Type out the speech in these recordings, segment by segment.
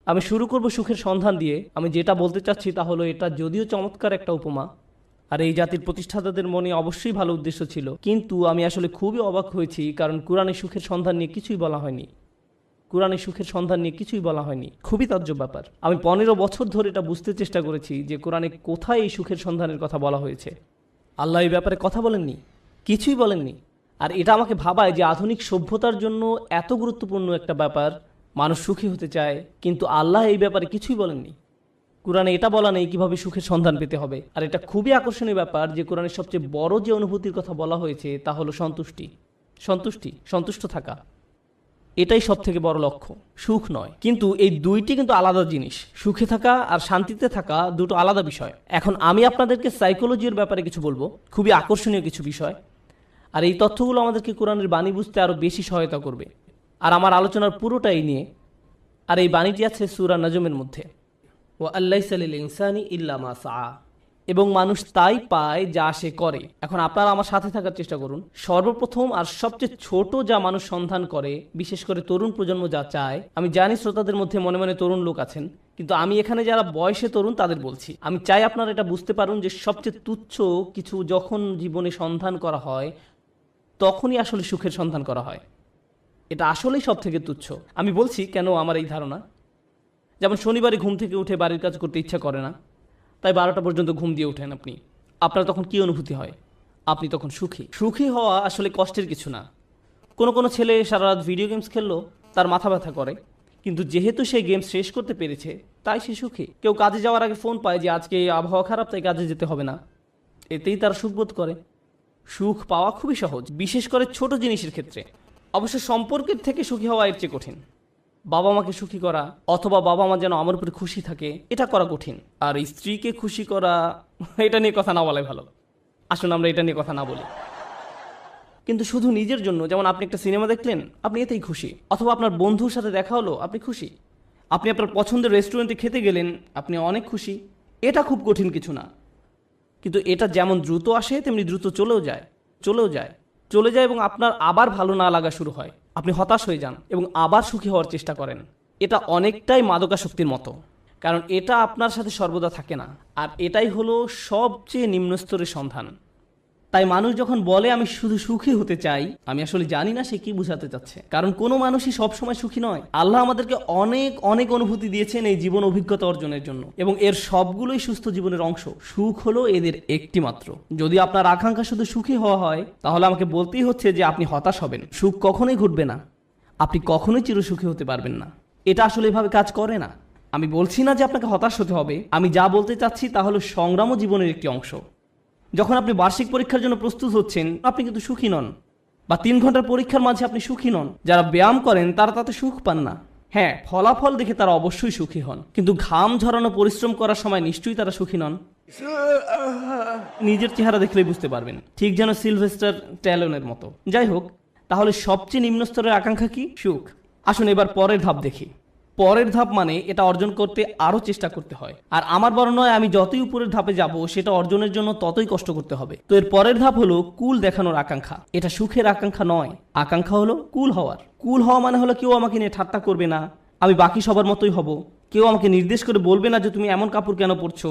আমি শুরু করব সুখের সন্ধান দিয়ে। আমি যেটা বলতে চাচ্ছি তা হলো, এটা যদিও চমৎকার একটা উপমা, আর এই জাতির প্রতিষ্ঠাতাদের মনে অবশ্যই ভালো উদ্দেশ্য ছিল, কিন্তু আমি আসলে খুবই অবাক হয়েছি, কারণ কোরআনে সুখের সন্ধান নিয়ে কিছুই বলা হয়নি। কোরআনে সুখের সন্ধান নিয়ে কিছুই বলা হয়নি। খুবই তাজ্জব ব্যাপার। আমি 15 বছর ধরে এটা বুঝতে চেষ্টা করেছি যে কোরআনে কোথায় এই সুখের সন্ধানের কথা বলা হয়েছে। আল্লাহ এই ব্যাপারে কথা বলেননি, কিছুই বলেননি। আর এটা আমাকে ভাবায় যে আধুনিক সভ্যতার জন্য এত গুরুত্বপূর্ণ একটা ব্যাপার, মানুষ সুখী হতে চায়, কিন্তু আল্লাহ এই ব্যাপারে কিছুই বলেননি। কোরআনে এটা বলা নেই কিভাবে সুখের সন্ধান পেতে হবে। আর এটা খুবই আকর্ষণীয় ব্যাপার যে কোরআনের সবচেয়ে বড় যে অনুভূতির কথা বলা হয়েছে তা হলো সন্তুষ্টি। সন্তুষ্টি, সন্তুষ্ট থাকা, এটাই সব থেকে বড় লক্ষ্য, সুখ নয়। কিন্তু এই দুইটি কিন্তু আলাদা জিনিস। সুখে থাকা আর শান্তিতে থাকা দুটো আলাদা বিষয়। এখন আমি আপনাদেরকে সাইকোলজির ব্যাপারে কিছু বলবো, খুবই আকর্ষণীয় কিছু বিষয়। আর এই তথ্যগুলো আমাদেরকে কোরআনের বাণী বুঝতে আরও বেশি সহায়তা করবে। আর আমার আলোচনার পুরোটাই নিয়ে। আর এই বাণীটি আছে সূরা নাজমের মধ্যে, ওয়া আল্লাইসা লিল ইনসানি ইল্লা মা সাআ, এবং মানুষ তাই পায় যা সে করে। এখন আপনারা আমার সাথে থাকার চেষ্টা করুন। সর্বপ্রথম আর সবচেয়ে ছোট যা মানুষ সন্ধান করে, বিশেষ করে তরুণ প্রজন্ম যা চায়, আমি জানি শ্রোতাদের মধ্যে মনে মনে তরুণ লোক আছেন, কিন্তু আমি এখানে যারা বয়সে তরুণ তাদের বলছি, আমি চাই আপনারা এটা বুঝতে পারুন যে সবচেয়ে তুচ্ছ কিছু যখন জীবনে সন্ধান করা হয়, তখনই আসলে সুখের সন্ধান করা হয়। এটা আসলেই সব থেকে তুচ্ছ। আমি বলছি কেন আমার এই ধারণা। যেমন শনিবারে ঘুম থেকে উঠে বাড়ির কাজ করতে ইচ্ছা করে না, তাই 12টা পর্যন্ত ঘুম দিয়ে ওঠেন আপনি। আপনার তখন কি অনুভূতি হয়? আপনি তখন সুখী। সুখী হওয়া আসলে কষ্টের কিছু না। কোনো কোনো ছেলে সারা রাত ভিডিও গেমস খেললো, তার মাথা ব্যথা করে, কিন্তু যেহেতু সে গেম শেষ করতে পেরেছে তাই সে সুখী। কেউ কাজে যাওয়ার আগে ফোন পায় যে আজকে আবহাওয়া খারাপ তাই কাজে যেতে হবে না, এতেই তারা সুখ বোধ করে। সুখ পাওয়া খুবই সহজ, বিশেষ করে ছোট জিনিসের ক্ষেত্রে। অবশ্য সম্পর্কের থেকে সুখী হওয়া এর চেয়ে কঠিন। বাবা মাকে সুখী করা, অথবা বাবা মা যেন আমার উপরে খুশি থাকে, এটা করা কঠিন। আর স্ত্রীকে খুশি করা, এটা নিয়ে কথা না বলাই ভালো। আসুন আমরা এটা নিয়ে কথা না বলি। কিন্তু শুধু নিজের জন্য, যেমন আপনি একটা সিনেমা দেখলেন, আপনি এতেই খুশি। অথবা আপনার বন্ধুর সাথে দেখা হলো, আপনি খুশি। আপনি আপনার পছন্দের রেস্টুরেন্টে খেতে গেলেন, আপনি অনেক খুশি। এটা খুব কঠিন কিছু না। কিন্তু এটা যেমন দ্রুত আসে তেমনি দ্রুত চলেও যায়, চলেও যায়, চলে যায়, এবং আপনার আবার ভালো না লাগা শুরু হয়। আপনি হতাশ হয়ে যান এবং আবার সুখী হওয়ার চেষ্টা করেন। এটা অনেকটাই মাদকাসক্তির মতো, কারণ এটা আপনার সাথে সর্বদা থাকে না। আর এটাই হলো সবচেয়ে নিম্ন স্তরের সন্ধান। তাই মানুষ যখন বলে আমি শুধু সুখী হতে চাই, আমি আসলে জানি না সে কি বোঝাতে চাচ্ছে। কারণ কোনো মানুষই সবসময় সুখী নয়। আল্লাহ আমাদেরকে অনেক অনেক অনুভূতি দিয়েছেন এই জীবন অভিজ্ঞতা অর্জনের জন্য, এবং এর সবগুলোই সুস্থ জীবনের অংশ। সুখ হলো এদের একটি মাত্র। যদি আপনার আকাঙ্ক্ষা শুধু সুখী হওয়া হয়, তাহলে আমাকে বলতেই হচ্ছে যে আপনি হতাশ হবেন। সুখ কখনোই ঘটবে না, আপনি কখনোই চিরসুখী হতে পারবেন না। এটা আসলে এভাবে কাজ করে না। আমি বলছি না যে আপনাকে হতাশ হতে হবে। আমি যা বলতে চাচ্ছি তা হলো সংগ্রামও জীবনের একটি অংশ। যখন আপনি বার্ষিক পরীক্ষার জন্য প্রস্তুত হচ্ছেন, আপনি কিন্তু সুখী নন। বা 3 ঘন্টার পরীক্ষার মাঝে আপনি সুখী নন। যারা ব্যায়াম করেন তারা তাতে সুখ পান না। হ্যাঁ, ফলাফল দেখে তারা অবশ্যই সুখী হন, কিন্তু ঘাম ঝরানো পরিশ্রম করার সময় নিশ্চয়ই তারা সুখী নন। নিজের চেহারা দেখলেই বুঝতে পারবেন, ঠিক যেন সিলভেস্টার ট্যালনের মতো। যাই হোক, তাহলে সবচেয়ে নিম্ন স্তরের আকাঙ্ক্ষা কি? সুখ। আসুন এবার পরের ধাপ দেখি। পরের ধাপ মানে এটা অর্জন করতে আরো চেষ্টা করতে হয়। আর আমার বর্ণনা হয়, আমি যতই উপরের ধাপে যাব, সেটা অর্জনের জন্য ততই কষ্ট করতে হবে। তো এর পরের ধাপ হলো কুল দেখানোর আকাঙ্ক্ষা। এটা সুখের আকাঙ্ক্ষা নয়, আকাঙ্ক্ষা হলো কুল হওয়ার। কুল হওয়া মানে হলো কেউ আমাকে নিয়ে ঠাট্টা করবে না, আমি বাকি সবার মতোই হব। কেউ আমাকে নির্দেশ করে বলবে না যে তুমি এমন কাপড় কেন পরছো,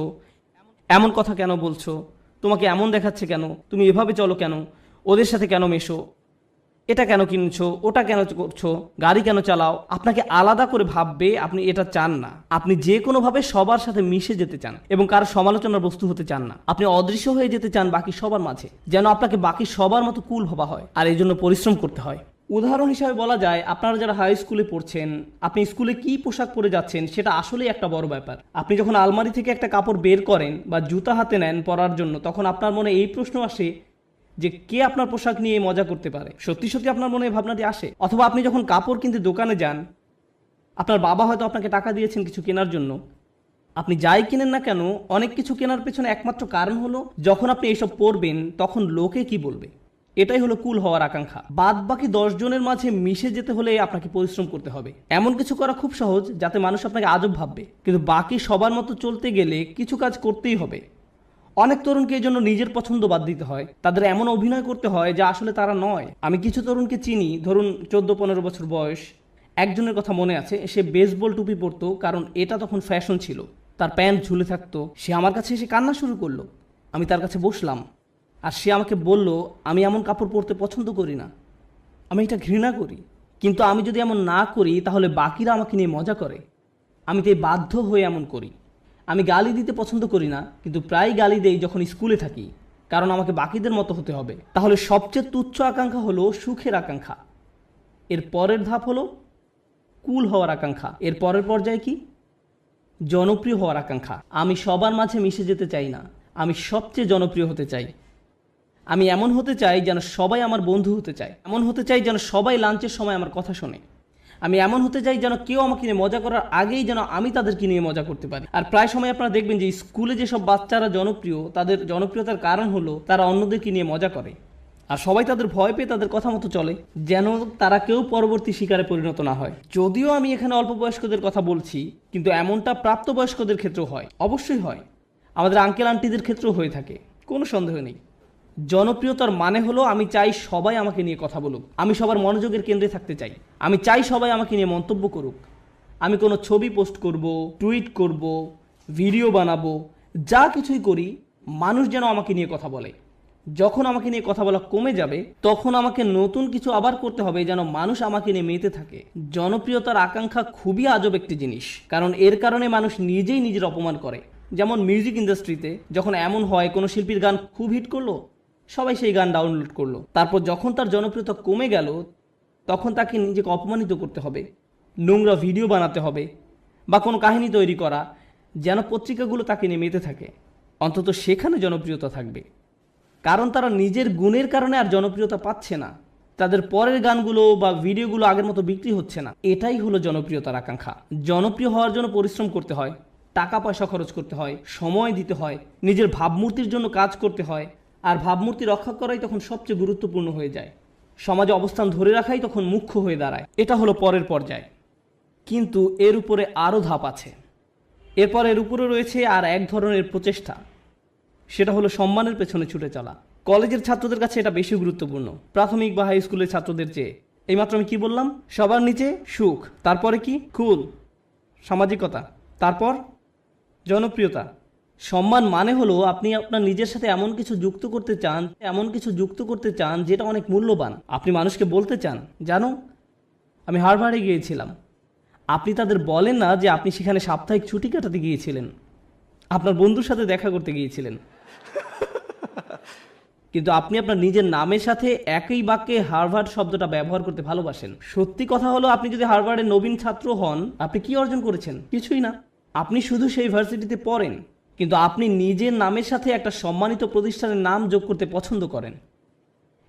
এমন কথা কেন বলছো, তোমাকে এমন দেখাচ্ছে কেন, তুমি এভাবে চলো কেন, ওদের সাথে কেন মেশো, এটা কেন কিনছো, ওটা কেন করছো, গাড়ি কেন চালাও। আপনাকে আলাদা করে ভাববে, আপনি এটা চান না। আপনি যে কোনোভাবে সবার সাথে মিশে যেতে চান এবং কারো সমালোচনার বস্তু হতে চান না। আপনি অদৃশ্য হয়ে যেতে চান বাকি সবার মাঝে, যেন আপনাকে বাকি সবার মতো কুল ভাবা হয়। আর এই জন্য পরিশ্রম করতে হয়। উদাহরণ হিসাবে বলা যায়, আপনারা যারা হাই স্কুলে পড়ছেন, আপনি স্কুলে কি পোশাক পরে যাচ্ছেন সেটা আসলেই একটা বড় ব্যাপার। আপনি যখন আলমারি থেকে একটা কাপড় বের করেন বা জুতা হাতে নেন পরার জন্য, তখন আপনার মনে এই প্রশ্ন আসে যে কে আপনার পোশাক নিয়ে মজা করতে পারে। সত্যি সত্যি আপনার মনে এই ভাবনাটি আসে। অথবা আপনি যখন কাপড় কিনতে দোকানে যান, আপনার বাবা হয়তো আপনাকে টাকা দিয়েছেন কিছু কেনার জন্য। আপনি যাই কিনেন না কেন, অনেক কিছু কেনার পেছনে একমাত্র কারণ হলো যখন আপনি এইসব পরবেন তখন লোকে কি বলবে। এটাই হলো কুল হওয়ার আকাঙ্ক্ষা। বাদ বাকি 10 জনের মাঝে মিশে যেতে হলে আপনাকে পরিশ্রম করতে হবে। এমন কিছু করা খুব সহজ যাতে মানুষ আপনাকে আজব ভাববে, কিন্তু বাকি সবার মতো চলতে গেলে কিছু কাজ করতেই হবে। অনেক তরুণকে এই জন্য নিজের পছন্দ বাদ দিতে হয়, তাদের এমন অভিনয় করতে হয় যা আসলে তারা নয়। আমি কিছু তরুণকে চিনি, ধরুন 14-15 বছর বয়স, একজনের কথা মনে আছে, সে বেসবল টুপি পরতো কারণ এটা তখন ফ্যাশন ছিল। তার প্যান্ট ঝুলে থাকতো। সে আমার কাছে এসে কান্না শুরু করলো। আমি তার কাছে বসলাম আর সে আমাকে বলল, আমি এমন কাপড় পরতে পছন্দ করি না, আমি এটা ঘৃণা করি। কিন্তু আমি যদি এমন না করি তাহলে বাকিরা আমাকে নিয়ে মজা করে। আমি তাই বাধ্য হয়ে এমন করি। আমি গালি দিতে পছন্দ করি না, কিন্তু প্রায় গালি দেই যখন স্কুলে থাকি, কারণ আমাকে বাকিদের মতো হতে হবে। তাহলে সবচেয়ে তুচ্ছ আকাঙ্ক্ষা হলো সুখের আকাঙ্ক্ষা। এর পরের ধাপ হলো কুল হওয়ার আকাঙ্ক্ষা। এর পরের পর্যায়ে কি? জনপ্রিয় হওয়ার আকাঙ্ক্ষা। আমি সবার মাঝে মিশে যেতে চাই না, আমি সবচেয়ে জনপ্রিয় হতে চাই। আমি এমন হতে চাই যেন সবাই আমার বন্ধু হতে চায়। এমন হতে চাই যেন সবাই লাঞ্চের সময় আমার কথা শোনে। আমি এমন হতে চাই যেন কেউ আমাকে নিয়ে মজা করার আগেই যেন আমি তাদেরকে নিয়ে মজা করতে পারি। আর প্রায় সময় আপনারা দেখবেন যে স্কুলে যেসব বাচ্চারা জনপ্রিয়, তাদের জনপ্রিয়তার কারণ হলো তারা অন্যদেরকে নিয়ে মজা করে। আর সবাই তাদের ভয় পেয়ে তাদের কথা মতো চলে, যেন তারা কেউ পরবর্তী শিকারে পরিণত না হয়। যদিও আমি এখানে অল্প বয়স্কদের কথা বলছি, কিন্তু এমনটা প্রাপ্তবয়স্কদের ক্ষেত্রেও হয়, অবশ্যই হয়। আমাদের আঙ্কেল আন্টিদের ক্ষেত্রেও হয়ে থাকে, কোনো সন্দেহ নেই। জনপ্রিয়তার মানে হলো আমি চাই সবাই আমাকে নিয়ে কথা বলুক, আমি সবার মনোযোগের কেন্দ্রে থাকতে চাই, আমি চাই সবাই আমাকে নিয়ে মন্তব্য করুক। আমি কোনো ছবি পোস্ট করব, টুইট করব, ভিডিও বানাবো, যা কিছুই করি মানুষ যেন আমাকে নিয়ে কথা বলে। যখন আমাকে নিয়ে কথা বলা কমে যাবে তখন আমাকে নতুন কিছু আবার করতে হবে যেন মানুষ আমাকে নিয়ে মেতে থাকে। জনপ্রিয়তার আকাঙ্ক্ষা খুবই আজব একটি জিনিস, কারণ এর কারণে মানুষ নিজেই নিজের অপমান করে। যেমন মিউজিক ইন্ডাস্ট্রিতে যখন এমন হয় কোনো শিল্পীর গান খুব হিট করলো, সবাই সেই গান ডাউনলোড করলো, তারপর যখন তার জনপ্রিয়তা কমে গেল তখন তাকে নিজেকে অপমানিত করতে হবে, নোংরা ভিডিও বানাতে হবে বা কোনো কাহিনী তৈরি করা যেন পত্রিকাগুলো তাকে নিয়ে মেতে থাকে। অন্তত সেখানে জনপ্রিয়তা থাকবে, কারণ তারা নিজের গুণের কারণে আর জনপ্রিয়তা পাচ্ছে না। তাদের পরের গানগুলো বা ভিডিওগুলো আগের মতো বিক্রি হচ্ছে না। এটাই হলো জনপ্রিয়তার আকাঙ্ক্ষা। জনপ্রিয় হওয়ার জন্য পরিশ্রম করতে হয়, টাকা পয়সা খরচ করতে হয়, সময় দিতে হয়, নিজের ভাবমূর্তির জন্য কাজ করতে হয়। আর ভাবমূর্তি রক্ষা করাই তখন সবচেয়ে গুরুত্বপূর্ণ হয়ে যায়। সমাজে অবস্থান ধরে রাখাই তখন মুখ্য হয়ে দাঁড়ায়। এটা হলো পরের পর্যায়। কিন্তু এর উপরে আরও ধাপ আছে। এরপর এর উপরে রয়েছে আর এক ধরনের প্রচেষ্টা, সেটা হলো সম্মানের পেছনে ছুটে চলা। কলেজের ছাত্রদের কাছে এটা বেশি গুরুত্বপূর্ণ প্রাথমিক বা হাই স্কুলের ছাত্রদের চেয়ে। এইমাত্র আমি কি বললাম? সবার নিচে সুখ, তারপরে কি? কুল, সামাজিকতা, তারপর জনপ্রিয়তা। সম্মান মানে হলো আপনি আপনার নিজের সাথে এমন কিছু যুক্ত করতে চান যেটা অনেক মূল্যবান। আপনি মানুষকে বলতে চান, জানো আমি হার্ভার্ডে গিয়েছিলাম। আপনি তাদের বলেন না যে আপনি সেখানে সাপ্তাহিক ছুটি কাটাতে গিয়েছিলেন, আপনার বন্ধুর সাথে দেখা করতে গিয়েছিলেন, কিন্তু আপনি আপনার নিজের নামের সাথে একই বাক্যে হার্ভার্ড শব্দটা ব্যবহার করতে ভালোবাসেন। সত্যি কথা হলো আপনি যদি হার্ভার্ডের নবীন ছাত্র হন, আপনি কি অর্জন করেছেন? কিছুই না। আপনি শুধু সেই ভার্সিটিতে পড়েন, কিন্তু আপনি নিজের নামের সাথে একটা সম্মানিত প্রতিষ্ঠানের নাম যোগ করতে পছন্দ করেন।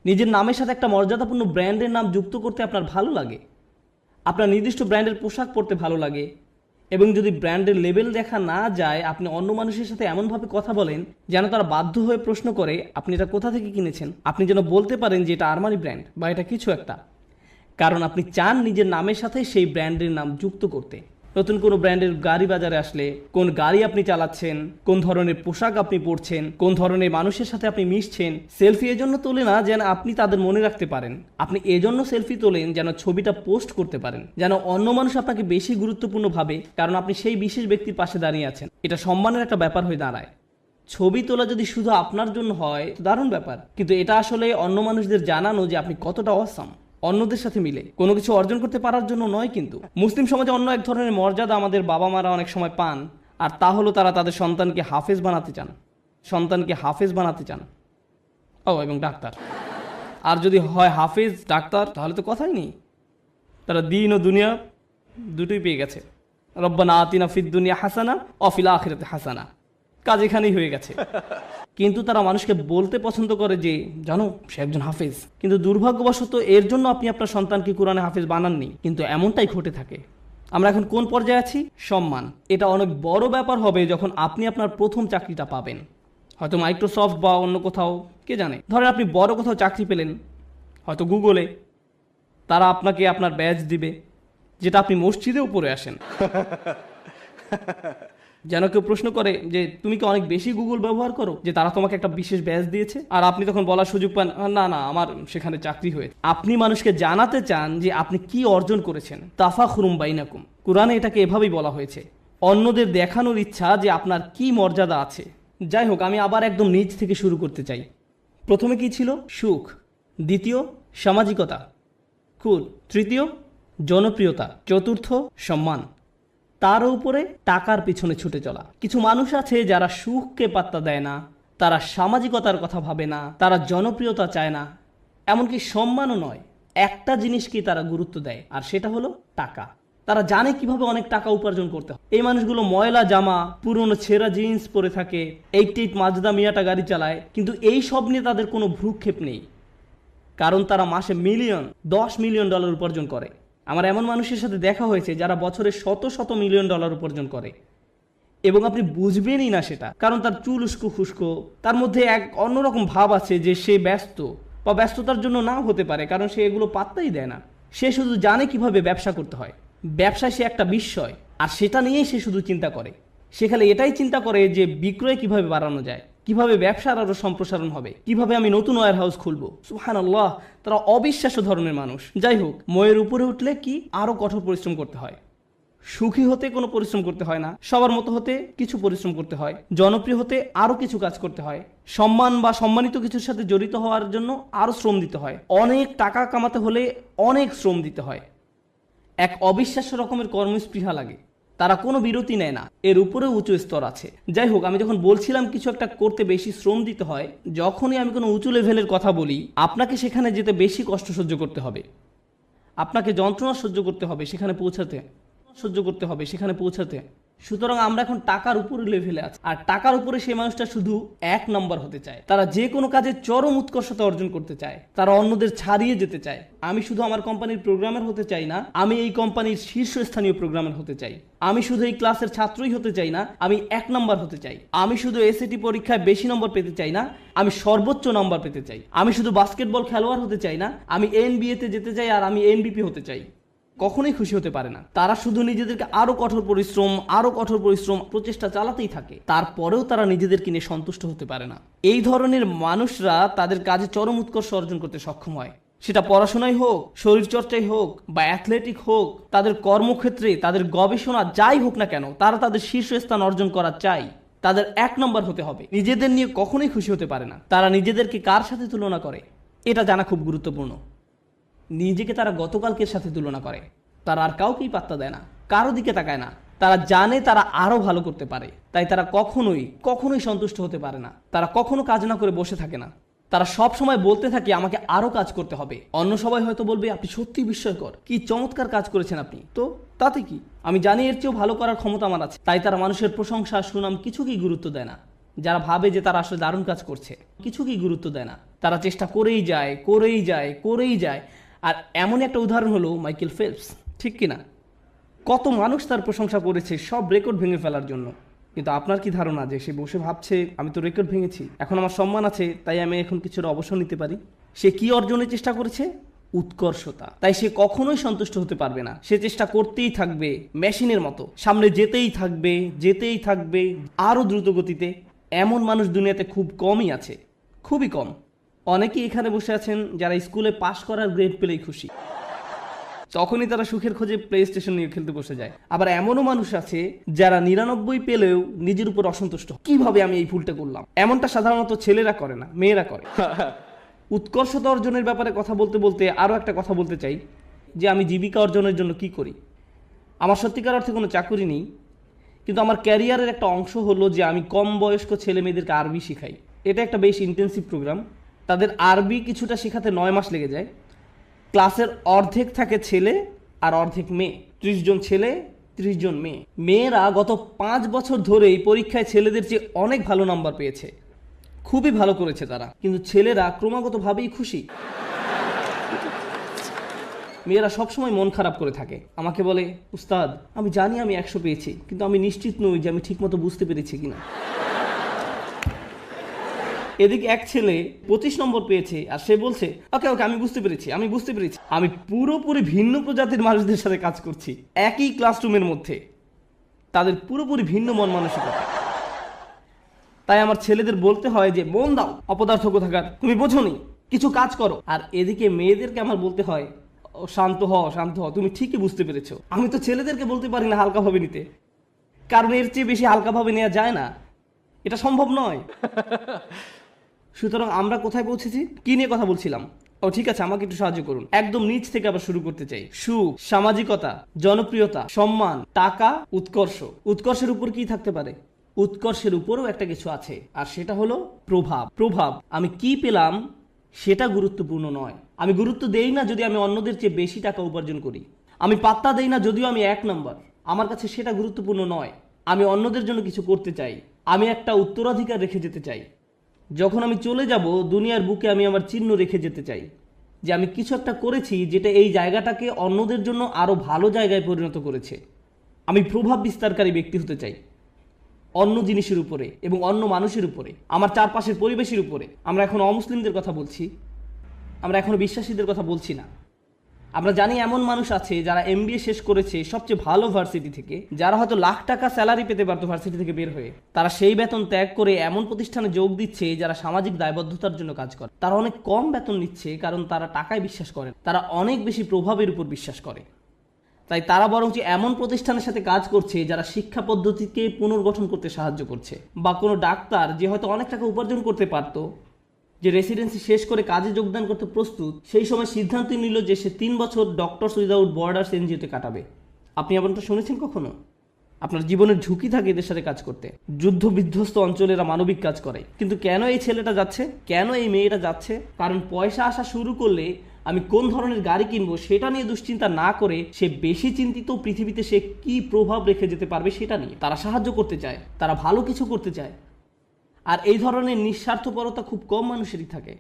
নিজের নামের সাথে একটা মর্যাদাপূর্ণ ব্র্যান্ডের নাম যুক্ত করতে আপনার ভালো লাগে। আপনার নির্দিষ্ট ব্র্যান্ডের পোশাক পরতে ভালো লাগে, এবং যদি ব্র্যান্ডের লেবেল দেখা না যায় আপনি অন্য মানুষের সাথে এমনভাবে কথা বলেন যেন তারা বাধ্য হয়ে প্রশ্ন করে আপনি এটা কোথা থেকে কিনেছেন। আপনি যেন বলতে পারেন যে এটা আরমানি ব্র্যান্ড বা এটা কিছু একটা, কারণ আপনি চান নিজের নামের সাথে সেই ব্র্যান্ডের নাম যুক্ত করতে। নতুন কোনো ব্র্যান্ডের গাড়ি বাজারে আসলে কোন গাড়ি আপনি চালাচ্ছেন, কোন ধরনের পোশাক আপনি পরছেন, কোন ধরনের মানুষের সাথে আপনি মিশছেন। সেলফি এজন্য তোলে না যেন আপনি তাদের মনে রাখতে পারেন, আপনি এজন্য সেলফি তোলেন যেন ছবিটা পোস্ট করতে পারেন, যেন অন্য মানুষ আপনাকে বেশি গুরুত্বপূর্ণ ভাবে, কারণ আপনি সেই বিশেষ ব্যক্তির পাশে দাঁড়িয়ে আছেন। এটা সম্মানের একটা ব্যাপার হয়ে দাঁড়ায়। ছবি তোলা যদি শুধু আপনার জন্য হয় দারুণ ব্যাপার, কিন্তু এটা আসলে অন্য মানুষদের জানানো যে আপনি কতটা অসাম, অন্যদের সাথে মিলে কোনো কিছু অর্জন করতে পারার জন্য নয়। কিন্তু মুসলিম সমাজে অন্য এক ধরনের মর্যাদা আমাদের বাবা মারা অনেক সময় পান, আর তা হলো তারা তাদের সন্তানকে হাফেজ বানাতে চান। এবং ডাক্তার। আর যদি হয় হাফেজ ডাক্তার তাহলে তো কথাই নেই, তারা দিন ও দুনিয়া দুটোই পেয়ে গেছে। রব্বানা আতিনা ফিদ দুনিয়া হাসানা ওয়া ফিল আখিরাতি হাসানা, কাজ এখানেই হয়ে গেছে। কিন্তু তারা মানুষকে বলতে পছন্দ করে যে জানো সে একজন হাফেজ, কিন্তু দুর্ভাগ্যবশত এর জন্য আপনি আপনার সন্তানকে কোরআনে হাফেজ বানাননি। কিন্তু এমনটাই ঘটে থাকে। আমরা এখন কোন পর্যায়ে আছি? সম্মান। এটা অনেক বড় ব্যাপার হবে যখন আপনি আপনার প্রথম চাকরিটা পাবেন, হয়তো মাইক্রোসফট বা অন্য কোথাও, কে জানে। ধরেন আপনি বড় কোথাও চাকরি পেলেন, হয়তো গুগলে। তারা আপনাকে আপনার ব্যাজ দিবে যেটা আপনি মসজিদেও পরে আসেন। যেন কেউ প্রশ্ন করে যে তুমি কি অনেক বেশি গুগল ব্যবহার করো, যে তারা তোমাকে একটা বিশেষ ব্যাচ দিয়েছে, আর আপনি তখন বলার সুযোগ পান না না আমার সেখানে চাকরি হয়েছে। আপনি মানুষকে জানাতে চান যে আপনি কি অর্জন করেছেন। তাফাখুরুম বাইনাকুম, কোরআনে এটাকে এভাবেই বলা হয়েছে, অন্যদের দেখানোর ইচ্ছা যে আপনার কি মর্যাদা আছে। যাই হোক, আমি আবার একদম নিচ থেকে শুরু করতে চাই। প্রথমে কি ছিল? সুখ। দ্বিতীয়, সামাজিকতা। কুল। তৃতীয়, জনপ্রিয়তা। চতুর্থ, সম্মান। তার উপরে টাকার পিছনে ছুটে চলা। কিছু মানুষ আছে যারা সুখকে পাত্তা দেয় না, তারা সামাজিকতার কথা ভাবে না, তারা জনপ্রিয়তা চায় না, এমনকি সম্মানও নয়। একটা জিনিসকেই তারা গুরুত্ব দেয়, আর সেটা হলো টাকা। তারা জানে কিভাবে অনেক টাকা উপার্জন করতে হয়। এই মানুষগুলো ময়লা জামা, পুরনো ছেঁড়া জিন্স পরে থাকে, 88 মাজদা মিয়াটা গাড়ি চালায়, কিন্তু এই সব নিয়ে তাদের কোনো ভ্রুক্ষেপ নেই, কারণ তারা মাসে $10 মিলিয়ন উপার্জন করে। আমার এমন মানুষের সাথে দেখা হয়েছে যারা বছরে শত শত মিলিয়ন ডলার উপার্জন করে, এবং আপনি বুঝবেনই না সেটা, কারণ তার চুল উস্কো খুস্কো, তার মধ্যে এক অন্যরকম ভাব আছে যে সে ব্যস্ত, বা ব্যস্ততার জন্য নাও হতে পারে, কারণ সে এগুলো পাত্তাই দেয় না। সে শুধু জানে কিভাবে ব্যবসা করতে হয়। ব্যবসায় সে একটা বিস্ময়, আর সেটা নিয়েই সে শুধু চিন্তা করে। সে খালি এটাই চিন্তা করে যে বিক্রয় কিভাবে বাড়ানো যায়, কিভাবে ব্যবসার আরো সম্প্রসারণ হবে, কিভাবে আমি নতুন ওয়্যার হাউস খুলবো। সুবহানাল্লাহ, তারা অবিশ্বাস্য ধরনের মানুষ। যাই হোক, ময়ের উপরে উঠলে কি আরো কঠোর পরিশ্রম করতে হয়। সুখী হতে কোনো পরিশ্রম করতে হয় না, সবার মতো হতে কিছু পরিশ্রম করতে হয়, জনপ্রিয় হতে আরো কিছু কাজ করতে হয়, সম্মান বা সম্মানিত কিছুর সাথে জড়িত হওয়ার জন্য আরো শ্রম দিতে হয়, অনেক টাকা কামাতে হলে অনেক শ্রম দিতে হয়। এক অবিশ্বাস্য রকমের কর্মস্পৃহা লাগে, তারা কোনো বিরতি নেয় না। এর উপরেও উঁচু স্তর আছে। যাই হোক, আমি যখন বলছিলাম কিছু একটা করতে বেশি শ্রম দিতে হয়, যখনই আমি কোনো উঁচু লেভেলের কথা বলি, আপনাকে সেখানে যেতে বেশি কষ্ট সহ্য করতে হবে, আপনাকে যন্ত্রণা সহ্য করতে হবে সেখানে পৌঁছাতে। সুতরাং আমরা এখন টাকার উপরে লেভেলে আছি, আর টাকার উপরে সেই মানুষটা শুধু 1 নম্বর হতে চায়। তারা যে কোনো কাজে চরম উৎকর্ষতা অর্জন করতে চায়, তারা অন্যদের ছাড়িয়ে যেতে চায়। আমি শুধু আমার কোম্পানির প্রোগ্রামার হতে চাই না, আমি এই কোম্পানির শীর্ষস্থানীয় প্রোগ্রামার হতে চাই। আমি শুধু এই ক্লাসের ছাত্রই হতে চাই না, আমি 1 নম্বর হতে চাই। আমি শুধু এসএটি পরীক্ষায় বেশি নম্বর পেতে চাই না, আমি সর্বোচ্চ নম্বর পেতে চাই। আমি শুধু বাস্কেটবল খেলোয়াড় হতে চাই না, আমি NBA তে যেতে চাই, আর আমি MVP হতে চাই। কখনোই খুশি হতে পারে না। তারা শুধু নিজেদেরকে আরো কঠোর পরিশ্রম প্রচেষ্টা চালাতেই থাকে, তারপরেও তারা নিজেদেরকে নিয়ে সন্তুষ্ট হতে পারে না। এই ধরনের মানুষরা তাদের কাজে চরম উৎকর্ষ অর্জন করতে সক্ষম হয়, সেটা পড়াশোনায় হোক, শরীরচর্চায় হোক, বা অ্যাথলেটিক হোক, তাদের কর্মক্ষেত্রে, তাদের গবেষণা যাই হোক না কেন, তারা তাদের শীর্ষস্থান অর্জন করা চাই। তাদের 1 নম্বর হতে হবে। নিজেদের নিয়ে কখনোই খুশি হতে পারে না। তারা নিজেদেরকে কার সাথে তুলনা করে এটা জানা খুব গুরুত্বপূর্ণ। নিজেকে তারা গতকালকের সাথে তুলনা করে। তারা আর কাউকেই পাত্তা দেয় না, কারো দিকে তাকায় না। তারা জানে তারা আরো ভালো করতে পারে, তাই তারা কখনোই সন্তুষ্ট হতে পারে না। তারা কখনো কাজ না করে বসে থাকে না। তারা সব সময় বলতে থাকে আমাকে আরো কাজ করতে হবে। অন্য সবাই হয়তো বলবে আপনি সত্যি বিস্ময়কর, কি চমৎকার কাজ করেছেন আপনি, তো তাতে কি, আমি জানি এর চেয়েও ভালো করার ক্ষমতা আমার আছে। তাই তারা মানুষের প্রশংসা, সুনাম কিছুকেই গুরুত্ব দেয় না। যারা ভাবে যে তারা আসলে দারুণ কাজ করছে, কিছুকেই গুরুত্ব দেয় না। তারা চেষ্টা করেই যায়। আর এমন একটা উদাহরণ হলো মাইকেল ফেলপস, ঠিক কিনা? কত মানুষ তার প্রশংসা করেছে সব রেকর্ড ভেঙে ফেলার জন্য, কিন্তু আপনার কি ধারণা যে সে বসে ভাবছে আমি তো রেকর্ড ভেঙেছি, এখন আমার সম্মান আছে, তাই আমি এখন কিছুটা অবসর নিতে পারি? সে কি অর্জনের চেষ্টা করেছে? উৎকর্ষতা। তাই সে কখনোই সন্তুষ্ট হতে পারবে না। সে চেষ্টা করতেই থাকবে মেশিনের মতো, সামনে যেতেই থাকবে আরো দ্রুত গতিতে। এমন মানুষ দুনিয়াতে খুব কমই আছে, খুবই কম। অনেকেই এখানে বসে আছেন যারা স্কুলে পাশ করার গ্রেড পেলেই খুশি, তখনই তারা সুখের খোঁজে প্লে স্টেশন নিয়ে খেলতে বসে যায়। আবার এমনও মানুষ আছে যারা 99 পেলেও নিজের উপর অসন্তুষ্ট, কিভাবে আমি এই ভুলটা করলাম। এমনটা সাধারণত ছেলেরা করে না, মেয়েরা করে। উৎকর্ষতা অর্জনের ব্যাপারে কথা বলতে বলতে আরো একটা কথা বলতে চাই, যে আমি জীবিকা অর্জনের জন্য কি করি। আমার সত্যিকার অর্থে কোনো চাকরি নেই, কিন্তু আমার ক্যারিয়ারের একটা অংশ হলো যে আমি কম বয়স্ক ছেলে মেয়েদেরকে আরবি শিখাই। এটা একটা বেশ ইন্টেন্সিভ প্রোগ্রাম। তাদের আরবি কিছুটা শেখাতে 9 মাস লেগে যায়। ক্লাসের অর্ধেক থাকে ছেলে আর অর্ধেক মেয়ে, 30 জন ছেলে 30 জন মেয়ে। মেয়েরা গত 5 বছর ধরেই পরীক্ষায় ছেলেদের চেয়ে অনেক ভালো নাম্বার পেয়েছে, খুবই ভালো করেছে তারা, কিন্তু ছেলেরা ক্রমাগতভাবেই খুশি। মেয়েরা সবসময় মন খারাপ করে থাকে, আমাকে বলে উস্তাদ আমি জানি আমি 100 পেয়েছি, কিন্তু আমি নিশ্চিত নই যে আমি ঠিকমতো বুঝতে পেরেছি কিনা। এদিকে এক ছেলে 25 নম্বর পেয়েছে, আর সে বলছে ওকে আমি বুঝতে পেরেছি। আমি পুরোপুরি ভিন্ন প্রজাতির মানুষদের সাথে কাজ করছি একই ক্লাসরুমের মধ্যে, তাদের পুরোপুরি ভিন্ন মন মানসিকতা। তাই আমার ছেলেদের বলতে হয় যে মন দাও অপদার্থ কোথাকার, তুমি বোঝোনি, কিছু কাজ করো। আর এদিকে মেয়েদেরকে আমার বলতে হয় ও শান্ত হও, শান্ত হও, তুমি ঠিকই বুঝতে পেরেছো। আমি তো ছেলেদেরকে বলতে পারি না হালকাভাবে নিতে, কারণ এর চেয়ে বেশি হালকাভাবে নেওয়া যায় না, এটা সম্ভব নয়। সুতরাং আমরা কোথায় পৌঁছেছি, কি নিয়ে কথা বলছিলাম? ও ঠিক আছে, আমাকে একটু সাহায্য করুন। একদম নিচ থেকে আবার শুরু করতে চাই। সুখ, সামাজিকতা, জনপ্রিয়তা, সম্মান, টাকা, উৎকর্ষ। উৎকর্ষের উপর কি থাকতে পারে? উৎকর্ষের উপরও একটা কিছু আছে, আর সেটা হলো প্রভাব। প্রভাব, আমি কি পেলাম সেটা গুরুত্বপূর্ণ নয়। আমি গুরুত্ব দেই না যদি আমি অন্যদের চেয়ে বেশি টাকা উপার্জন করি। আমি পাত্তা দেই না যদিও আমি 1 নম্বর, আমার কাছে সেটা গুরুত্বপূর্ণ নয়। আমি অন্যদের জন্য কিছু করতে চাই, আমি একটা উত্তরাধিকার রেখে যেতে চাই। যখন আমি চলে যাব দুনিয়ার বুকে আমি আমার চিহ্ন রেখে যেতে চাই যে আমি কিছু একটা করেছি যেটা এই জায়গাটাকে অন্যদের জন্য আরও ভালো জায়গায় পরিণত করেছে। আমি প্রভাব বিস্তারকারী ব্যক্তি হতে চাই অন্য জিনিসের উপরে এবং অন্য মানুষের উপরে, আমার চারপাশের পরিবেশের উপরে। আমরা এখন অমুসলিমদের কথা বলছি, আমরা এখনো বিশ্বাসীদের কথা বলছি না। আমরা জানি এমন মানুষ আছে যারা MBA শেষ করেছে সবচেয়ে ভালো ভার্সিটি থেকে, যারা হয়তো লাখ টাকা স্যালারি পেতে পারতো ভার্সিটি থেকে বের হয়ে, তারা সেই বেতন ত্যাগ করে এমন প্রতিষ্ঠানে যোগ দিচ্ছে যারা সামাজিক দায়বদ্ধতার জন্য কাজ করে। তারা অনেক কম বেতন নিচ্ছে কারণ তারা টাকায় বিশ্বাস করে, তারা অনেক বেশি প্রভাবের উপর বিশ্বাস করে। তাই তারা বরঞ্চ এমন প্রতিষ্ঠানের সাথে কাজ করছে যারা শিক্ষা পদ্ধতিকে পুনর্গঠন করতে সাহায্য করছে। বা কোনো ডাক্তার যে হয়তো অনেক টাকা উপার্জন করতে পারতো, যে রেসিডেন্সি শেষ করে কাজে যোগদান করতে প্রস্তুত, সেই সময় সিদ্ধান্ত নিল যে সে 3 বছর ডক্টরস উইদাউট বর্ডার্স NGO-তে কাটাবে। আপনি এমনটা শুনেছেন কখনো? আপনার জীবনের ঝুঁকি থাকে এদের সাথে কাজ করতে। যুদ্ধ বিধ্বস্ত অঞ্চলেরা মানবিক কাজ করে। কিন্তু কেন এই ছেলেটা যাচ্ছে, কেন এই মেয়েটা যাচ্ছে? কারণ পয়সা আসা শুরু করলে আমি কোন ধরনের গাড়ি কিনবো সেটা নিয়ে দুশ্চিন্তা না করে সে বেশি চিন্তিত পৃথিবীতে সে কি প্রভাব রেখে যেতে পারবে সেটা নিয়ে। তারা সাহায্য করতে চায়, তারা ভালো কিছু করতে চায়। আর এই ধরনের নিঃস্বার্থপরতা খুব কম মানুষেরই থাকে,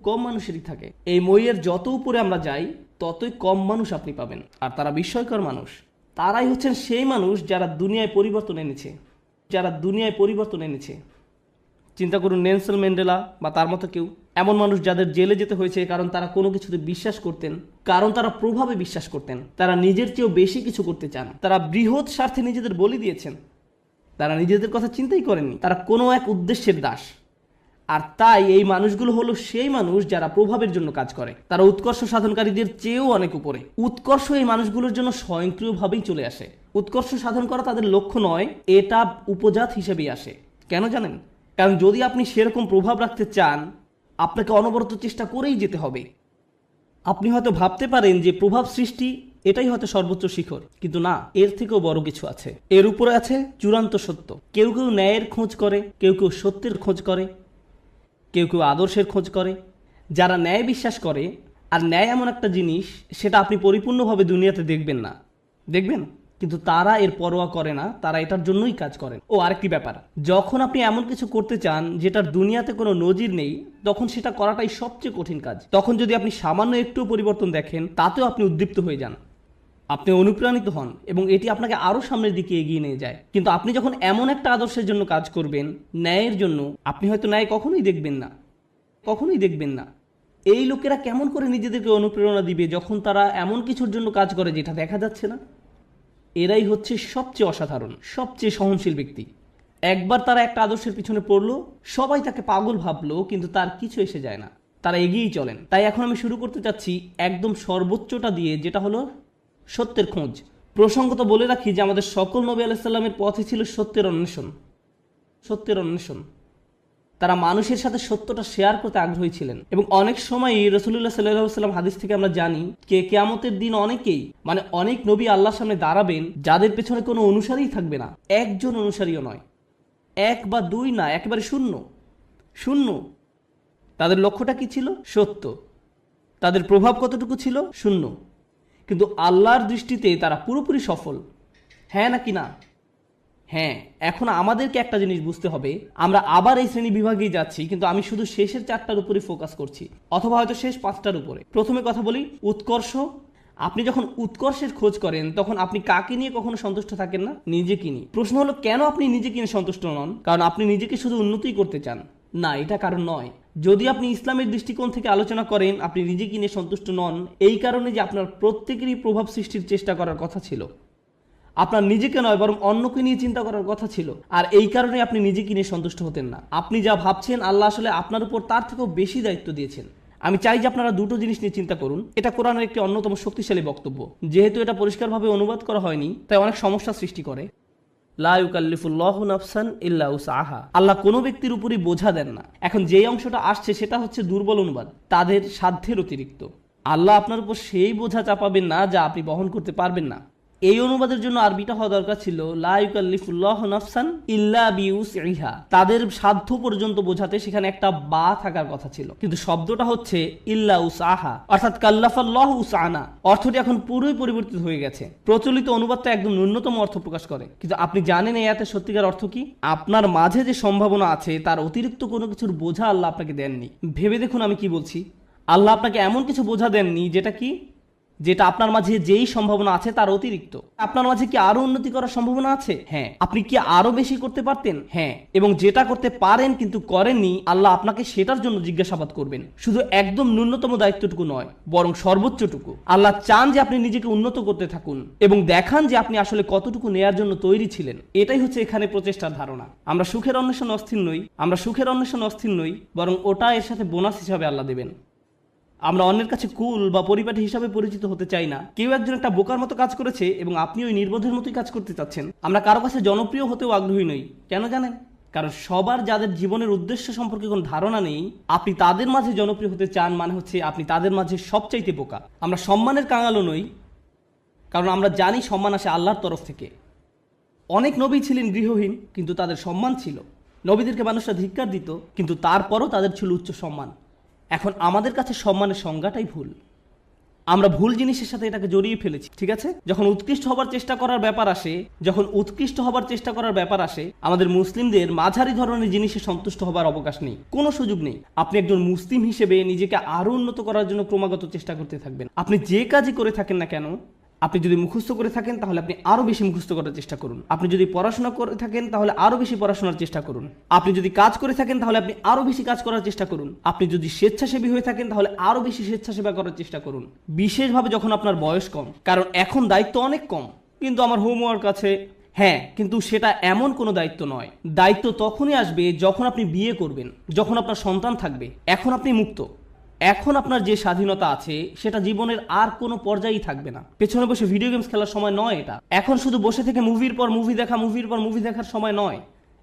কম মানুষেরই থাকে। এই মইয়ের যত উপরে আমরা যাই ততই কম মানুষ আপনি পাবেন। আর তারা বিস্ময়কর মানুষ। তারাই হচ্ছেন সেই মানুষ যারা দুনিয়ায় পরিবর্তন এনেছে, যারা দুনিয়ায় পরিবর্তন এনেছে। চিন্তা করুন নেলসন ম্যান্ডেলা বা তার মতো কেউ, এমন মানুষ যাদের জেলে যেতে হয়েছে কারণ তারা কোনো কিছুতে বিশ্বাস করতেন, কারণ তারা প্রভাবে বিশ্বাস করতেন, তারা নিজের চেয়েও বেশি কিছু করতে চান, তারা বৃহৎ স্বার্থে নিজেদের বলি দিয়েছেন, তারা নিজেদের কথা চিন্তাই করেননি, তারা কোনো এক উদ্দেশ্যের দাস। আর তাই এই মানুষগুলো হলো সেই মানুষ যারা প্রভাবের জন্য কাজ করে। তারা উৎকর্ষ সাধনকারীদের চেয়েও অনেক উপরে। উৎকর্ষ এই মানুষগুলোর জন্য স্বয়ংক্রিয়ভাবেই চলে আসে। উৎকর্ষ সাধন করা তাদের লক্ষ্য নয়, এটা উপজাত হিসেবেই আসে। কেন জানেন? কারণ যদি আপনি সেরকম প্রভাব রাখতে চান আপনাকে অনবরত চেষ্টা করেই যেতে হবে। আপনি হয়তো ভাবতে পারেন যে প্রভাব সৃষ্টি এটাই হয়তো সর্বোচ্চ শিখর, কিন্তু না, এর থেকেও বড় কিছু আছে। এর উপরে আছে চূড়ান্ত সত্য। কেউ কেউ ন্যায়ের খোঁজ করে, কেউ কেউ সত্যের খোঁজ করে, কেউ কেউ আদর্শের খোঁজ করে। যারা ন্যায় বিশ্বাস করে, আর ন্যায় এমন একটা জিনিস সেটা আপনি পরিপূর্ণভাবে দুনিয়াতে দেখবেন না, দেখবেন, কিন্তু তারা এর পরোয়া করে না, তারা এটার জন্যই কাজ করেন। ও আরেকটি ব্যাপার, যখন আপনি এমন কিছু করতে চান যেটার দুনিয়াতে কোনো নজির নেই, তখন সেটা করাটাই সবচেয়ে কঠিন কাজ। তখন যদি আপনি সামান্য একটু পরিবর্তন দেখেন তাতেও আপনি উদ্দীপ্ত হয়ে যান, আপনি অনুপ্রাণিত হন এবং এটি আপনাকে আরো সামনের দিকে এগিয়ে নিয়ে যায়। কিন্তু আপনি যখন এমন একটা আদর্শের জন্য কাজ করবেন, ন্যায়ের জন্য, আপনি হয়তো ন্যায় কখনোই দেখবেন না, কখনোই দেখবেন না। এই লোকেরা কেমন করে নিজেদেরকে অনুপ্রেরণা দিবে যখন তারা এমন কিছুর জন্য কাজ করে যেটা দেখা যাচ্ছে না? এরাই হচ্ছে সবচেয়ে অসাধারণ, সবচেয়ে সহনশীল ব্যক্তি। একবার তারা একটা আদর্শের পিছনে পড়লো, সবাই তাকে পাগল ভাবলো, কিন্তু তার কিছু এসে যায় না, তারা এগিয়েই চলেন। তাই এখন আমি শুরু করতে চাচ্ছি একদম সর্বোচ্চটা দিয়ে, যেটা হলো সত্যের খোঁজ। প্রসঙ্গত বলে রাখি যে আমাদের সকল নবী আলাইহিস সালামের পথে ছিল সত্যের অন্বেষণ, সত্যের অন্বেষণ। তারা মানুষের সাথে সত্যটা শেয়ার করতে আগ্রহী ছিলেন। এবং অনেক সময়ই রাসূলুল্লাহ সাল্লাল্লাহু আলাইহি ওয়াসাল্লাম হাদিস থেকে আমরা জানি কিয়ামতের দিন অনেকেই, মানে অনেক নবী আল্লাহর সামনে দাঁড়াবেন যাদের পেছনে কোনো অনুসারীই থাকবে না, একজন অনুসারীও নয়, 1 বা 2 না, একেবারে শূন্য, শূন্য। তাদের লক্ষ্যটা কি ছিল? সত্য। তাদের প্রভাব কতটুকু ছিল? শূন্য। কিন্তু আল্লাহর দৃষ্টিতে তারা পুরোপুরি সফল। হ্যাঁ নাকি না? হ্যাঁ। এখন আমাদেরকে একটা জিনিস বুঝতে হবে, আমরা আবার এই শ্রেণী বিভাগেই যাচ্ছি, কিন্তু আমি শুধু শেষের 4টার উপরে ফোকাস করছি, অথবা হয়তো শেষ 5টার উপরে। প্রথমে কথা বলি উৎকর্ষ। আপনি যখন উৎকর্ষের খোঁজ করেন তখন আপনি কাকে নিয়ে কখনো সন্তুষ্ট থাকেন না? নিজেকে নিয়ে। প্রশ্ন হলো কেন আপনি নিজেকে নিয়ে সন্তুষ্ট নন? কারণ আপনি নিজেকে শুধু উন্নতিই করতে চান না, এটা কারণ নয়। যদি আপনি ইসলামের দৃষ্টিকোণ থেকে আলোচনা করেন, আপনি নিজেকে নিয়ে সন্তুষ্ট নন এই কারণে যে আপনার প্রত্যেকেরই প্রভাব সৃষ্টির চেষ্টা করার কথা ছিল। আপনার নিজেকে নয় বরং অন্যকে নিয়ে চিন্তা করার কথা ছিল। আর এই কারণে আপনি নিজেকে নিয়ে সন্তুষ্ট হতেন না। আপনি যা ভাবছেন আল্লাহ আসলে আপনার উপর তার থেকেও বেশি দায়িত্ব দিয়েছেন। আমি চাই যে আপনারা দুটো জিনিস নিয়ে চিন্তা করুন। এটা কোরআনের একটি অন্যতম শক্তিশালী বক্তব্য। যেহেতু এটা পরিষ্কারভাবে অনুবাদ করা হয়নি তাই অনেক সমস্যা সৃষ্টি করে। লা ইউকাল্লিফুল্লাহু নাফসান ইল্লা উসআহা। আল্লাহ কোনো ব্যক্তির উপরই বোঝা দেন না। এখন যেই অংশটা আসছে সেটা হচ্ছে দুর্বল অনুবাদ, তাদের সাধ্যের অতিরিক্ত। আল্লাহ আপনার উপর সেই বোঝা চাপাবেন না যা আপনি বহন করতে পারবেন না। এই অনুবাদের জন্য আরবিটা হওয়া দরকার ছিল লা ইউকাল্লিফুল্লাহু নাফসান ইল্লা বিউসইহা। তাদের সাধ্য পর্যন্ত বোঝাতে সেখানে একটা বা থাকার কথা ছিল, কিন্তু শব্দটা হচ্ছে ইল্লা উসআহা, অর্থাৎ কাল্লাফাল্লাহু উসআনা। অর্থটি এখন পুরোই পরিবর্তিত হয়ে গেছে। প্রচলিত অনুবাদটা একদম ন্যূনতম অর্থ প্রকাশ করে, কিন্তু আপনি জানেন এই আয়াতের সত্যিকার অর্থ কি? আপনার মাঝে যে সম্ভাবনা আছে তার অতিরিক্ত কোনো কিছুর বোঝা আল্লাহ আপনাকে দেননি। ভেবে দেখুন আমি কি বলছি। আল্লাহ আপনাকে এমন কিছু বোঝা দেননি যেটা আপনার মাঝে যেই সম্ভাবনা আছে তার অতিরিক্ত। আপনার মাঝে কি আরো উন্নতি করার সম্ভাবনা আছে? হ্যাঁ। আপনি কি আরো বেশি করতে পারতেন? হ্যাঁ। এবং যেটা করতে পারেন কিন্তু করেননি, আল্লাহ আপনাকে সেটার জন্য জিজ্ঞাসাবাদ করবেন। শুধু একদম ন্যূনতম দায়িত্বটুকু নয়, বরং সর্বোচ্চটুকু। আল্লাহ চান যে আপনি নিজেকে উন্নত করতে থাকুন এবং দেখান যে আপনি আসলে কতটুকু নেয়ার জন্য তৈরি ছিলেন। এটাই হচ্ছে এখানে প্রচেষ্টার ধারণা। আমরা সুখের অন্বেষণ অস্থির নই, বরং ওটা এর সাথে বোনাস হিসাবে আল্লাহ দেবেন। আমরা অন্যের কাছে কুল বা পরিপাটি হিসাবে পরিচিত হতে চাই না। কেউ একজন একটা বোকার মতো কাজ করেছে এবং আপনি ওই নির্বোধের মতোই কাজ করতে চাচ্ছেন। আমরা কারো কাছে জনপ্রিয় হতেও আগ্রহী নই। কেন জানেন? কারণ সবার যাদের জীবনের উদ্দেশ্য সম্পর্কে কোনো ধারণা নেই, আপনি তাদের মাঝে জনপ্রিয় হতে চান মানে হচ্ছে আপনি তাদের মাঝে সবচাইতে বোকা। আমরা সম্মানের কাঙালও নই, কারণ আমরা জানি সম্মান আসে আল্লাহর তরফ থেকে। অনেক নবী ছিলেন গৃহহীন, কিন্তু তাদের সম্মান ছিল। নবীদেরকে মানুষরা ধিক্কার দিত, কিন্তু তারপরও তাদের ছিল উচ্চ সম্মান। এখন আমাদের কাছে সম্মানের সংজ্ঞাটাই ভুল। আমরা ভুল জিনিসের সাথে এটাকে জড়িয়ে ফেলেছি। ঠিক আছে, যখন উৎকৃষ্ট হবার চেষ্টা করার ব্যাপার আসে আমাদের মুসলিমদের মাঝারি ধরনের জিনিসে সন্তুষ্ট হবার অবকাশ নেই, কোনো সুযোগ নেই। আপনি একজন মুসলিম হিসেবে নিজেকে আরো উন্নত করার জন্য ক্রমাগত চেষ্টা করতে থাকবেন। আপনি যে কাজই করে থাকেন না কেন, আপনি যদি মুখস্থ করে থাকেন তাহলে আপনি আরো বেশি মুখস্থ করার চেষ্টা করুন। আপনি যদি পড়াশোনা করে থাকেন তাহলে আরো বেশি পড়াশোনার চেষ্টা করুন। আপনি যদি কাজ করে থাকেন তাহলে আপনি আরো বেশি কাজ করার চেষ্টা করুন। আপনি যদি স্বেচ্ছাসেবী হয়ে থাকেন তাহলে আরো বেশি স্বেচ্ছাসেবা করার চেষ্টা করুন, বিশেষভাবে যখন আপনার বয়স কম। কারণ এখন দায়িত্ব অনেক কম। কিন্তু আমার হোমওয়ার্ক আছে, হ্যাঁ, কিন্তু সেটা এমন কোনো দায়িত্ব নয়। দায়িত্ব তখনই আসবে যখন আপনি বিয়ে করবেন, যখন আপনার সন্তান থাকবে। এখন আপনি মুক্ত। এখন আপনার যে স্বাধীনতা আছে সেটা জীবনের আর কোনো পর্যায়েই থাকবে না। পেছনে বসে ভিডিও গেমস খেলার সময় নয় এটা। এখন শুধু বসে থেকে মুভির পর মুভি দেখার সময় নয়।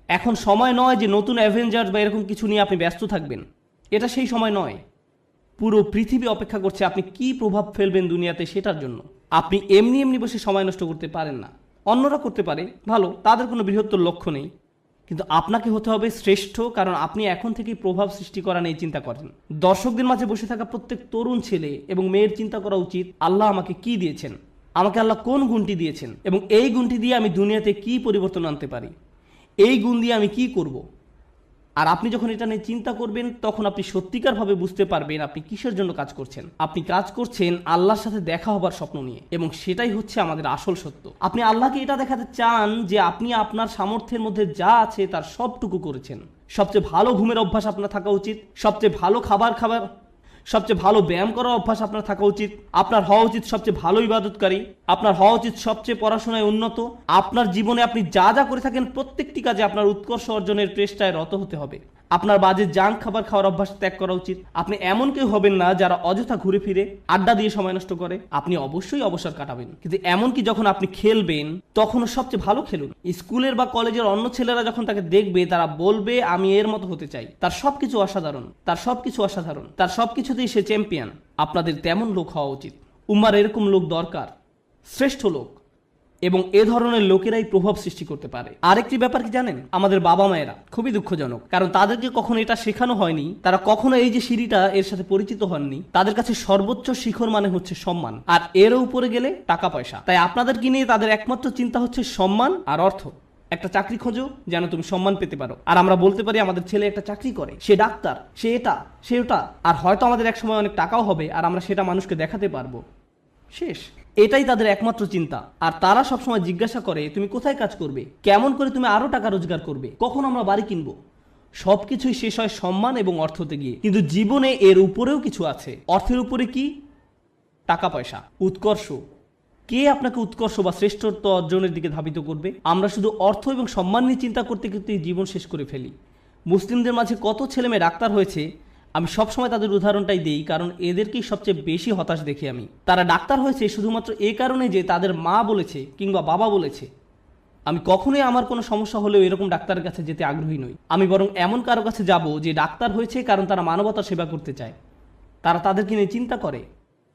এখন সময় নয় যে নতুন অ্যাভেঞ্জার্স বা এরকম কিছু নিয়ে আপনি ব্যস্ত থাকবেন। এটা সেই সময় নয়। পুরো পৃথিবী অপেক্ষা করছে আপনি কি প্রভাব ফেলবেন দুনিয়াতে সেটার জন্য। আপনি এমনি বসে সময় নষ্ট করতে পারেন না। অন্যরা করতে পারে, ভালো, তাদের কোনো বৃহত্তর লক্ষ্য নেই, কিন্তু আপনাকে হতে হবে শ্রেষ্ঠ, কারণ আপনি এখন থেকেই প্রভাব সৃষ্টি করা নিয়ে চিন্তা করেন। দর্শকদের মাঝে বসে থাকা প্রত্যেক তরুণ ছেলে এবং মেয়ের চিন্তা করা উচিত, আল্লাহ আমাকে কি দিয়েছেন, আমাকে আল্লাহ কোন গুণটি দিয়েছেন, এবং এই গুণটি দিয়ে আমি দুনিয়াতে কি পরিবর্তন আনতে পারি, এই গুণ দিয়ে আমি কি করব। আর আপনি যখন এটা নিয়ে চিন্তা করবেন তখন আপনি সত্যিকারভাবে বুঝতে পারবেন আপনি কিসের জন্য কাজ করছেন। আপনি কাজ করছেন আল্লাহর সাথে দেখা হবার স্বপ্ন নিয়ে, এবং সেটাই হচ্ছে আমাদের আসল সত্য। আপনি আল্লাহকে এটা দেখাতে চান যে আপনি আপনার সামর্থ্যের মধ্যে যা আছে তার সবটুকু করেছেন। সবচেয়ে ভালো ঘুমের অভ্যাস আপনার থাকা উচিত, সবচেয়ে ভালো খাবার সবচেয়ে ভালো ব্যায়াম করার অভ্যাস আপনার থাকা উচিত, আপনার হওয়া উচিত সবচেয়ে ভালো ইবাদতকারী, আপনার হওয়া উচিত সবচেয়ে পড়াশোনায় উন্নত। আপনার জীবনে আপনি যা যা করে থাকেন প্রত্যেকটি কাজে আপনার উৎকর্ষ অর্জনের চেষ্টায় রত হতে হবে। আপনার বাজে জাঙ্ক খাবার খাওয়ার অভ্যাস ত্যাগ করা উচিত। আপনি এমন কেউ হবেন না যারা অযথা ঘুরে ফিরে আড্ডা দিয়ে সময় নষ্ট করে। আপনি অবশ্যই অবসর কাটাবেন, কিন্তু এমনকি যখন আপনি খেলবেন তখনও সবচেয়ে ভালো খেলুন। স্কুলের বা কলেজের অন্য ছেলেরা যখন তাকে দেখবে তারা বলবে আমি এর মতো হতে চাই, তার সবকিছু অসাধারণ, তার সবকিছুতেই সে চ্যাম্পিয়ন। আপনাদের তেমন লোক হওয়া উচিত। উম্মার এরকম লোক দরকার, শ্রেষ্ঠ লোক, এবং এ ধরনের লোকেরাই প্রভাব সৃষ্টি করতে পারে। আরেকটি ব্যাপার কি জানেন, আমাদের বাবা মায়েরা খুবই দুঃখজনক, কারণ তাদেরকে কখনো এটা শেখানো হয়নি, তারা কখনো এই যে সিঁড়িটা এর সাথে পরিচিত হননি। তাদের কাছে সর্বোচ্চ শিখর মানে হচ্ছে সম্মান, আর এর উপরে গেলে টাকা পয়সা। তাই আপনাদেরকে নিয়ে তাদের একমাত্র চিন্তা হচ্ছে সম্মান আর অর্থ। একটা চাকরি খোঁজো যেন তুমি সম্মান পেতে পারো। আর আমরা বলতে পারি আমাদের ছেলে একটা চাকরি করে, সে ডাক্তার, সে এটা, সে ওটা, আর হয়তো আমাদের এক সময় অনেক টাকাও হবে আর আমরা সেটা মানুষকে দেখাতে পারবো। শেষ। এটাই তাদের একমাত্র চিন্তা। আর তারা সবসময় জিজ্ঞাসা করে তুমি কোথায় কাজ করবে, কেমন করে তুমি আরো টাকা রোজগার করবে, কখন আমরা বাড়ি কিনবো। সবকিছুই শেষ হয় সম্মান এবং অর্থতে গিয়ে। কিন্তু জীবনে এর উপরেও কিছু আছে। অর্থের উপরে কি? টাকা পয়সা, উৎকর্ষ, কে আপনাকে উৎকর্ষ বা শ্রেষ্ঠত্ব অর্জনের দিকে ধাবিত করবে? আমরা শুধু অর্থ এবং সম্মান নিয়ে চিন্তা করতে করতে জীবন শেষ করে ফেলি। মুসলিমদের মাঝে কত ছেলেমেয়ে ডাক্তার হয়েছে, আমি সবসময় তাদের উদাহরণটাই দিই, কারণ এদেরকেই সবচেয়ে বেশি হতাশ দেখি আমি। তারা ডাক্তার হয়েছে শুধুমাত্র এই কারণে যে তাদের মা বলেছে কিংবা বাবা বলেছে। আমি কখনোই আমার কোনো সমস্যা হলেও এরকম ডাক্তারের কাছে যেতে আগ্রহী নই। আমি বরং এমন কারো কাছে যাব যে ডাক্তার হয়েছে কারণ তারা মানবতার সেবা করতে চায়, তারা তাদেরকে নিয়ে চিন্তা করে,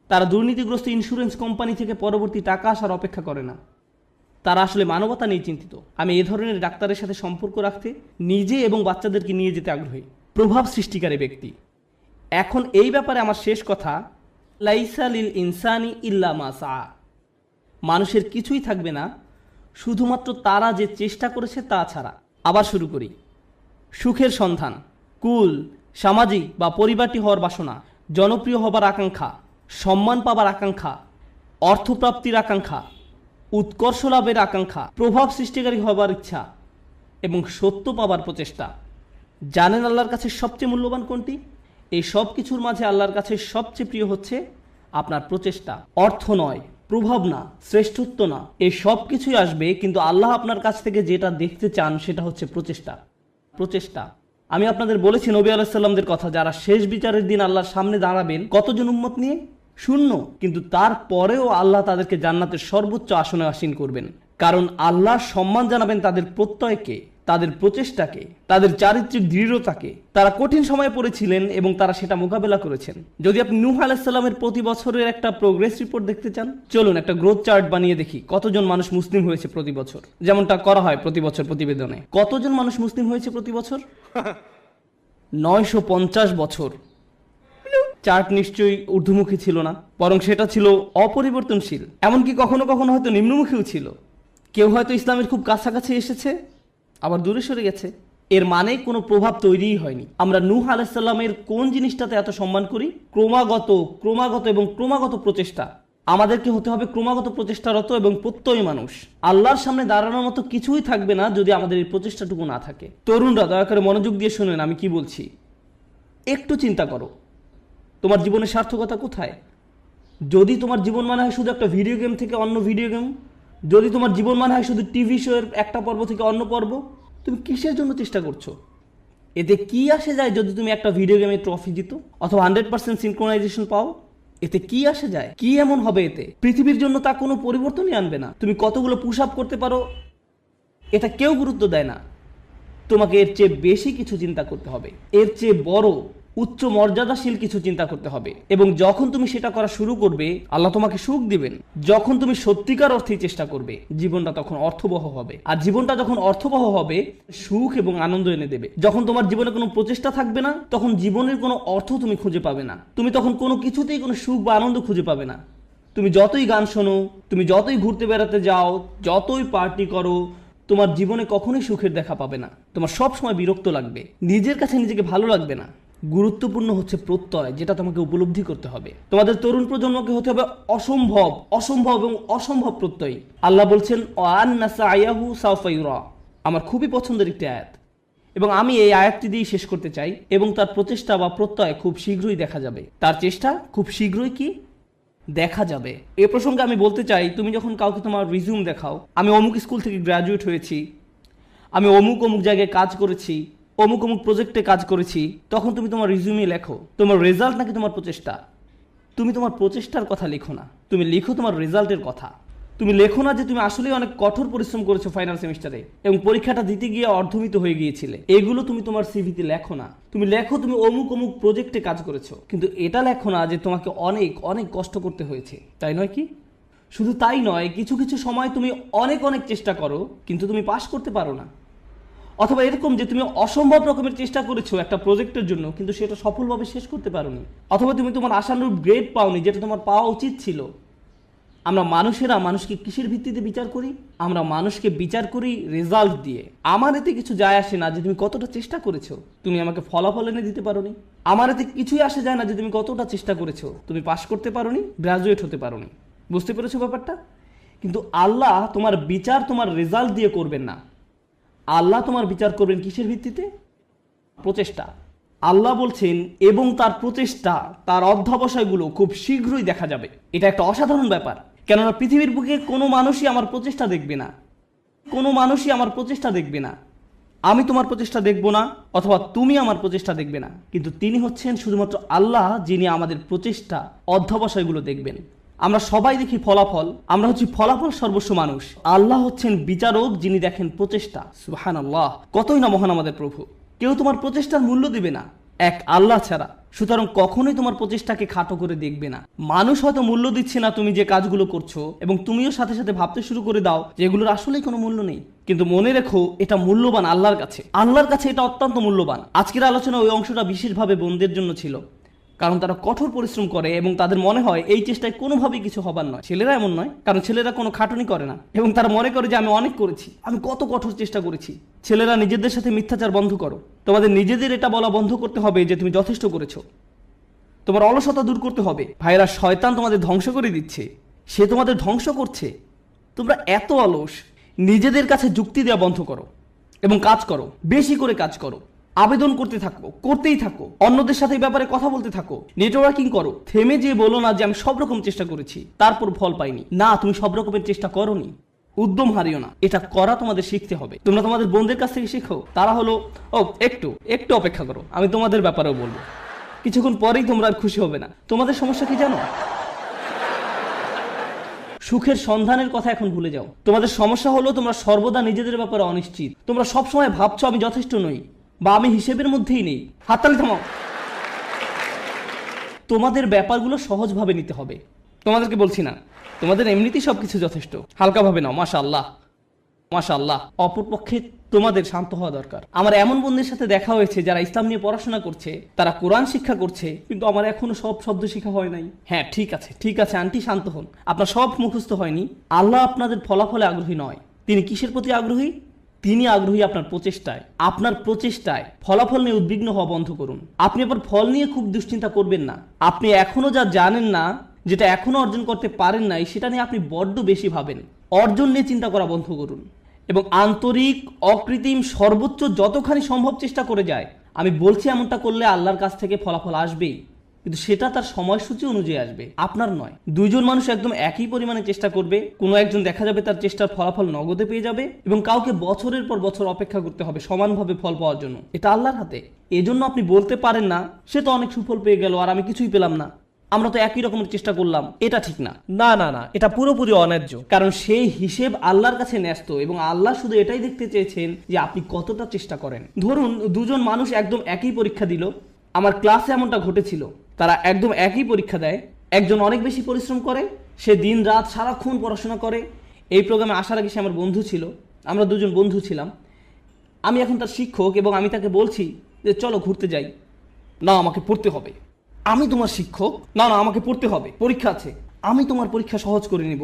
তারা দুর্নীতিগ্রস্ত ইন্স্যুরেন্স কোম্পানি থেকে পরবর্তী টাকা আসার অপেক্ষা করে না, তারা আসলে মানবতা নিয়ে চিন্তিত। আমি এ ধরনের ডাক্তারের সাথে সম্পর্ক রাখতে নিজে এবং বাচ্চাদেরকে নিয়ে যেতে আগ্রহী। প্রভাব সৃষ্টিকারী ব্যক্তি। এখন এই ব্যাপারে আমার শেষ কথা, লাইসা লিল ইনসানি ইল্লা মা সা। মানুষের কিছুই থাকবে না শুধুমাত্র তারা যে চেষ্টা করেছে তা ছাড়া। আবার শুরু করি। সুখের সন্ধান, কুল, সামাজিক বা পরিবারটি হওয়ার বাসনা, জনপ্রিয় হবার আকাঙ্ক্ষা, সম্মান পাবার আকাঙ্ক্ষা, অর্থপ্রাপ্তির আকাঙ্ক্ষা, উৎকর্ষ লাভের আকাঙ্ক্ষা, প্রভাব সৃষ্টিকারী হবার ইচ্ছা এবং সত্য পাবার প্রচেষ্টা। জানেন আল্লাহর কাছে সবচেয়ে মূল্যবান কোনটি? এই সব কিছুর মাঝে আল্লাহর কাছে সবচেয়ে প্রিয় হচ্ছে আপনার প্রচেষ্টা। অর্থ নয়, প্রভাব না, শ্রেষ্ঠত্ব না, এই সব কিছুই আসবে, কিন্তু আল্লাহ আপনার কাছ থেকে যেটা দেখতে চান সেটা হচ্ছে প্রচেষ্টা। প্রচেষ্টা। আমি আপনাদের বলেছি নবী আলাইহিস সালামদের কথা, যারা শেষ বিচারের দিন আল্লাহর সামনে দাঁড়াবেন কতজন উম্মত নিয়ে? শূন্য। কিন্তু তারপরেও আল্লাহ তাদেরকে জান্নাতের সর্বোচ্চ আসনে আসীন করবেন, কারণ আল্লাহ সম্মান জানাবেন তাদের প্রত্যয়কে, তাদের প্রচেষ্টাকে, তাদের চারিত্রিক দৃঢ়তাকে। তারা কঠিন সময়ে পড়েছিলেন এবং তারা সেটা মোকাবেলা করেছেন। যদি আপনি নূহ আলাইহিস সালামের প্রতি বছরের একটা প্রোগ্রেস রিপোর্ট দেখতে চান, চলুন একটা গ্রোথ চার্ট বানিয়ে দেখি কতজন মানুষ মুসলিম হয়েছে প্রতি বছর, যেমনটা করা হয় প্রতি বছর প্রতিবেদনে। কতজন মানুষ মুসলিম হয়েছে প্রতি বছর? 950 বছর। চার্ট নিশ্চয়ই ঊর্ধ্বমুখী ছিল না, বরং সেটা ছিল অপরিবর্তনশীল, এমনকি কখনো কখনো হয়তো নিম্নমুখীও ছিল। কেউ হয়তো ইসলামের খুব কাছাকাছি এসেছে, আবার দূরে সরে গেছে। এর মানে কোনো প্রভাব তৈরিই হয়নি। আমরা নূহ আলাইহিস সালামের কোন জিনিসটাতে এত সম্মান করি? ক্রমাগত এবং ক্রমাগত প্রচেষ্টা। আমাদেরকে হতে হবে ক্রমাগত প্রচেষ্টারত এবং প্রত্যয়ী মানুষ। আল্লাহর সামনে দাঁড়ানোর মতো কিছুই থাকবে না যদি আমাদের এই প্রচেষ্টাটুকু না থাকে। তরুণরা দয়া করে মনোযোগ দিয়ে শুনেন আমি কি বলছি। একটু চিন্তা করো, তোমার জীবনের সার্থকতা কোথায়? যদি তোমার জীবন মানে হয় শুধু একটা ভিডিও গেম থেকে অন্য ভিডিও গেম, যদি তোমার জীবন মানে হয় শুধু টিভি শোয়ের একটা পর্ব থেকে অন্য পর্ব, তুমি কিসের জন্য চেষ্টা করছো? এতে কি আসে যায় যদি তুমি একটা ভিডিও গেমে ট্রফি জিতো অথবা 100% সিনক্রোনাইজেশন পাও? এতে কি আসে যায়? কি এমন হবে এতে? পৃথিবীর জন্য তা কোনো পরিবর্তনই আনবে না। তুমি কতগুলো পুশ আপ করতে পারো এটা কেউ গুরুত্ব দেয় না। তোমাকে এর চেয়ে বেশি কিছু চিন্তা করতে হবে, এর চেয়ে বড় উচ্চ মর্যাদাশীল কিছু চিন্তা করতে হবে। এবং যখন তুমি সেটা করা শুরু করবে, আল্লাহ তোমাকে সুখ দিবেন। যখন তুমি সত্যিকার অর্থেই চেষ্টা করবে, জীবনটা তখন অর্থবহ হবে। আর জীবনটা যখন অর্থবহ হবে, সুখ এবং আনন্দ এনে দেবে। যখন তোমার জীবনে কোনো প্রচেষ্টা থাকবে না, তখন জীবনের কোনো অর্থ তুমি খুঁজে পাবে না। তুমি তখন কোনো কিছুতেই কোনো সুখ বা আনন্দ খুঁজে পাবে না। তুমি যতই গান শোনো, তুমি যতই ঘুরতে বেড়াতে যাও, যতই পার্টি করো, তোমার জীবনে কখনোই সুখের দেখা পাবে না। তোমার সব সময় বিরক্ত লাগবে, নিজের কাছে নিজেকে ভালো লাগবে না। গুরুত্বপূর্ণ হচ্ছে প্রত্যয়, যেটা তোমাকে উপলব্ধি করতে হবে। তোমাদের তরুণ প্রজন্মকে হতে হবে অসম্ভব অসম্ভব এবং অসম্ভব প্রত্যয়ী। আল্লাহ বলছেন ওয়ান্না সায়াহু সাওফা ইউরা। আমার খুবই পছন্দের একটি আয়াত, এবং আমি এই আয়াতটি দিয়ে শেষ করতে চাই। এবং তার প্রচেষ্টা বা প্রত্যয় খুব শীঘ্রই দেখা যাবে। তার চেষ্টা খুব শীঘ্রই কি দেখা যাবে। এ প্রসঙ্গে আমি বলতে চাই, তুমি যখন কাউকে তোমার রিজিউম দেখাও, আমি অমুক স্কুল থেকে গ্র্যাজুয়েট হয়েছি, আমি অমুক অমুক জায়গায় কাজ করেছি, অমুক অমুক প্রজেক্টে কাজ করেছি, তখন তুমি তোমার রিজিউমে লেখো তোমার রেজাল্ট নাকি তোমার প্রচেষ্টা? তুমি তোমার প্রচেষ্টার কথা লিখো না, তুমি লিখো তোমার রেজাল্টের কথা। তুমি লেখো না যে তুমি আসলে অনেক কঠোর পরিশ্রম করেছো ফাইনাল সেমিস্টারে এবং পরীক্ষাটা দিতে গিয়ে অর্ধমিত হয়ে গিয়েছিলে। এগুলো তুমি তোমার সিভিতে লেখো না। তুমি লেখো তুমি অমুক অমুক প্রজেক্টে কাজ করেছো, কিন্তু এটা লেখো না যে তোমাকে অনেক অনেক কষ্ট করতে হয়েছে, তাই নয় কি? শুধু তাই নয়, কিছু কিছু সময় তুমি অনেক অনেক চেষ্টা করো কিন্তু তুমি পাস করতে পারো না। অথবা এরকম যে তুমি অসম্ভব রকমের চেষ্টা করেছো একটা প্রজেক্টের জন্য, কিন্তু সেটা সফলভাবে শেষ করতে পারোনি। অথবা তুমি তোমার আশানুরূপ গ্রেড পাওনি, যেটা তোমার পাওয়া উচিত ছিল। আমরা মানুষেরা মানুষকে কিসের ভিত্তিতে বিচার করি? আমরা মানুষকে বিচার করি রেজাল্ট দিয়ে। আমার এতে কিছু যায় আসে না যে তুমি কতটা চেষ্টা করেছো, তুমি আমাকে ফলাফল এনে দিতে পারোনি। আমার এতে কিছুই আসে যায় না যে তুমি কতটা চেষ্টা করেছো, তুমি পাস করতে পারোনি, গ্রাজুয়েট হতে পারোনি। বুঝতে পেরেছো ব্যাপারটা? কিন্তু আল্লাহ তোমার বিচার তোমার রেজাল্ট দিয়ে করবেন না। আল্লাহ তোমার বিচার করবেন কিসের ভিত্তিতে? প্রচেষ্টা। আল্লাহ বলছেন এবং তার প্রচেষ্টা, তার অধ্যবসায়গুলো খুব শীঘ্রই দেখা যাবে। এটা একটা অসাধারণ ব্যাপার। কেননা পৃথিবীর বুকে কোনো মানুষই আমার প্রচেষ্টা দেখবে না, কোনো মানুষই আমার প্রচেষ্টা দেখবে না। আমি তোমার প্রচেষ্টা দেখব না, অথবা তুমি আমার প্রচেষ্টা দেখবে না, কিন্তু তিনি হচ্ছেন শুধুমাত্র আল্লাহ, যিনি আমাদের প্রচেষ্টা অধ্যবসায়গুলো দেখবেন। আমরা সবাই দেখি ফলাফল, আমরা হচ্ছি ফলাফল সর্বস্ব মানুষ। আল্লাহ হচ্ছেন বিচারক, যিনি দেখেন প্রচেষ্টা। সুবহানাল্লাহ, কতই না মহান আমাদের প্রভু। কেউ তোমার প্রচেষ্টার মূল্য দিবে না এক আল্লাহ ছাড়া, সুতরাং কখনোই তোমার প্রচেষ্টাকে খাটো করে দেখবে না। মানুষ হয়তো মূল্য দিচ্ছে না তুমি যে কাজগুলো করছো, এবং তুমিও সাথে সাথে ভাবতে শুরু করে দাও যে এগুলোর আসলেই কোনো মূল্য নেই, কিন্তু মনে রেখো এটা মূল্যবান আল্লাহর কাছে। আল্লাহর কাছে এটা অত্যন্ত মূল্যবান। আজকের আলোচনা ওই অংশটা বিশেষভাবে বোনদের জন্য ছিল, কারণ তারা কঠোর পরিশ্রম করে এবং তাদের মনে হয় এই চেষ্টায় কোনোভাবেই কিছু হবার নয়। ছেলেরা এমন নয়, কারণ ছেলেরা কোনো খাটুনি করে না এবং তারা মনে করে যে আমি অনেক করেছি, আমি কত কঠোর চেষ্টা করেছি। ছেলেরা নিজেদের সাথে মিথ্যাচার বন্ধ করো। তোমাদের নিজেদের এটা বলা বন্ধ করতে হবে যে তুমি যথেষ্ট করেছো। তোমার অলসতা দূর করতে হবে। ভাইরা, শয়তান তোমাদের ধ্বংস করে দিচ্ছে, সে তোমাদের ধ্বংস করছে। তোমরা এত অলস। নিজেদের কাছে যুক্তি দেওয়া বন্ধ করো এবং কাজ করো, বেশি করে কাজ করো, আবেদন করতে থাকো, করতেই থাকো, অন্যদের সাথে এই ব্যাপারে কথা বলতে থাকো, নেটওয়ার্কিং করো। থেমে যেয়ে বলো না যে আমি সব রকম চেষ্টা করেছি তারপর ফল পাইনি। না, তুমি সব রকমের চেষ্টা করোনি। উদ্যম হারিও না, এটা করা তোমাদের শিখতে হবে। তোমরা তোমাদের বোনদের কাছ থেকে শিখো। তারা হলো একটু একটু অপেক্ষা করো, আমি তোমাদের ব্যাপারেও বলবো। কিছুক্ষণ পরেই তোমরা আর খুশি হবে না। তোমাদের সমস্যা কি জানো? সুখের সন্ধানের কথা এখন ভুলে যাও। তোমাদের সমস্যা হলো তোমরা সর্বদা নিজেদের ব্যাপারে অনিশ্চিত। তোমরা সবসময় ভাবছো আমি যথেষ্ট নই, বা আমি হিসেবের মধ্যেই নেই। হাততালি থামাও। তোমাদের ব্যাপারগুলো সহজভাবে নিতে হবে। তোমাদেরকে বলছি না, তোমাদের এমনিতেই সবকিছু যথেষ্ট, হালকাভাবে নাও। মাশাআল্লাহ, মাশাআল্লাহ। অপরপক্ষে তোমাদের শান্ত হওয়া দরকার। আমার এমন বন্ধুদের সাথে দেখা হয়েছে যারা ইসলাম নিয়ে পড়াশোনা করছে, তারা কোরআন শিক্ষা করছে, কিন্তু আমার এখনো সব শব্দ শেখা হয় নাই। হ্যাঁ, ঠিক আছে ঠিক আছে আন্টি, শান্ত হন। আপনার সব মুখস্থ হয়নি। আল্লাহ আপনাদের ফলাফলে আগ্রহী নয়। তিনি কিসের প্রতি আগ্রহী? তিনি আগ্রহী আপনার প্রচেষ্টায়। আপনার প্রচেষ্টায় ফলাফল নিয়ে উদ্বিগ্ন হওয়া বন্ধ করুন। আপনি আবার ফল নিয়ে খুব দুশ্চিন্তা করবেন না। আপনি এখনো যা জানেন না, যেটা এখনো অর্জন করতে পারেন নাই, সেটা নিয়ে আপনি বড্ড বেশি ভাবেন। অর্জন নিয়ে চিন্তা করা বন্ধ করুন এবং আন্তরিক, অকৃত্রিম, সর্বোচ্চ যতখানি সম্ভব চেষ্টা করে যায়। আমি বলছি এমনটা করলে আল্লাহর কাছ থেকে ফলাফল আসবেই, কিন্তু সেটা তার সময়সূচি অনুযায়ী আসবে, আপনার নয়। দুইজন মানুষ একদম একই পরিমাণে চেষ্টা করবে, কোনো একজন দেখা যাবে তার চেষ্টার ফলাফল নগদে পেয়ে যাবে, এবং কাউকে বছরের পর বছর অপেক্ষা করতে হবে সমানভাবে ফল পাওয়ার জন্য। এটা আল্লাহর হাতে। এজন্য আপনি বলতে পারেন না সে তো অনেক সুফল পেয়ে গেল আর আমি কিছুই পেলাম না, আমরা তো একই রকমের চেষ্টা করলাম। এটা ঠিক না। না না না, এটা পুরোপুরি অন্যায্য। কারণ সেই হিসেব আল্লাহর কাছে ন্যস্ত, এবং আল্লাহ শুধু এটাই দেখতে চেয়েছেন যে আপনি কতটা চেষ্টা করেন। ধরুন দুজন মানুষ একদম একই পরীক্ষা দিল। আমার ক্লাসে এমনটা ঘটেছিল। তারা একদম একই পরীক্ষা দেয়। একজন অনেক বেশি পরিশ্রম করে, সে দিন রাত সারাক্ষণ পড়াশোনা করে। এই প্রোগ্রামে আসার আগে সে আমার বন্ধু ছিল, আমরা দুজন বন্ধু ছিলাম। আমি এখন তার শিক্ষক এবং আমি তাকে বলছি যে চলো ঘুরতে যাই। না, আমাকে পড়তে হবে। আমি তোমার শিক্ষক। না না, আমাকে পড়তে হবে, পরীক্ষা আছে। আমি তোমার পরীক্ষা সহজ করে নিব,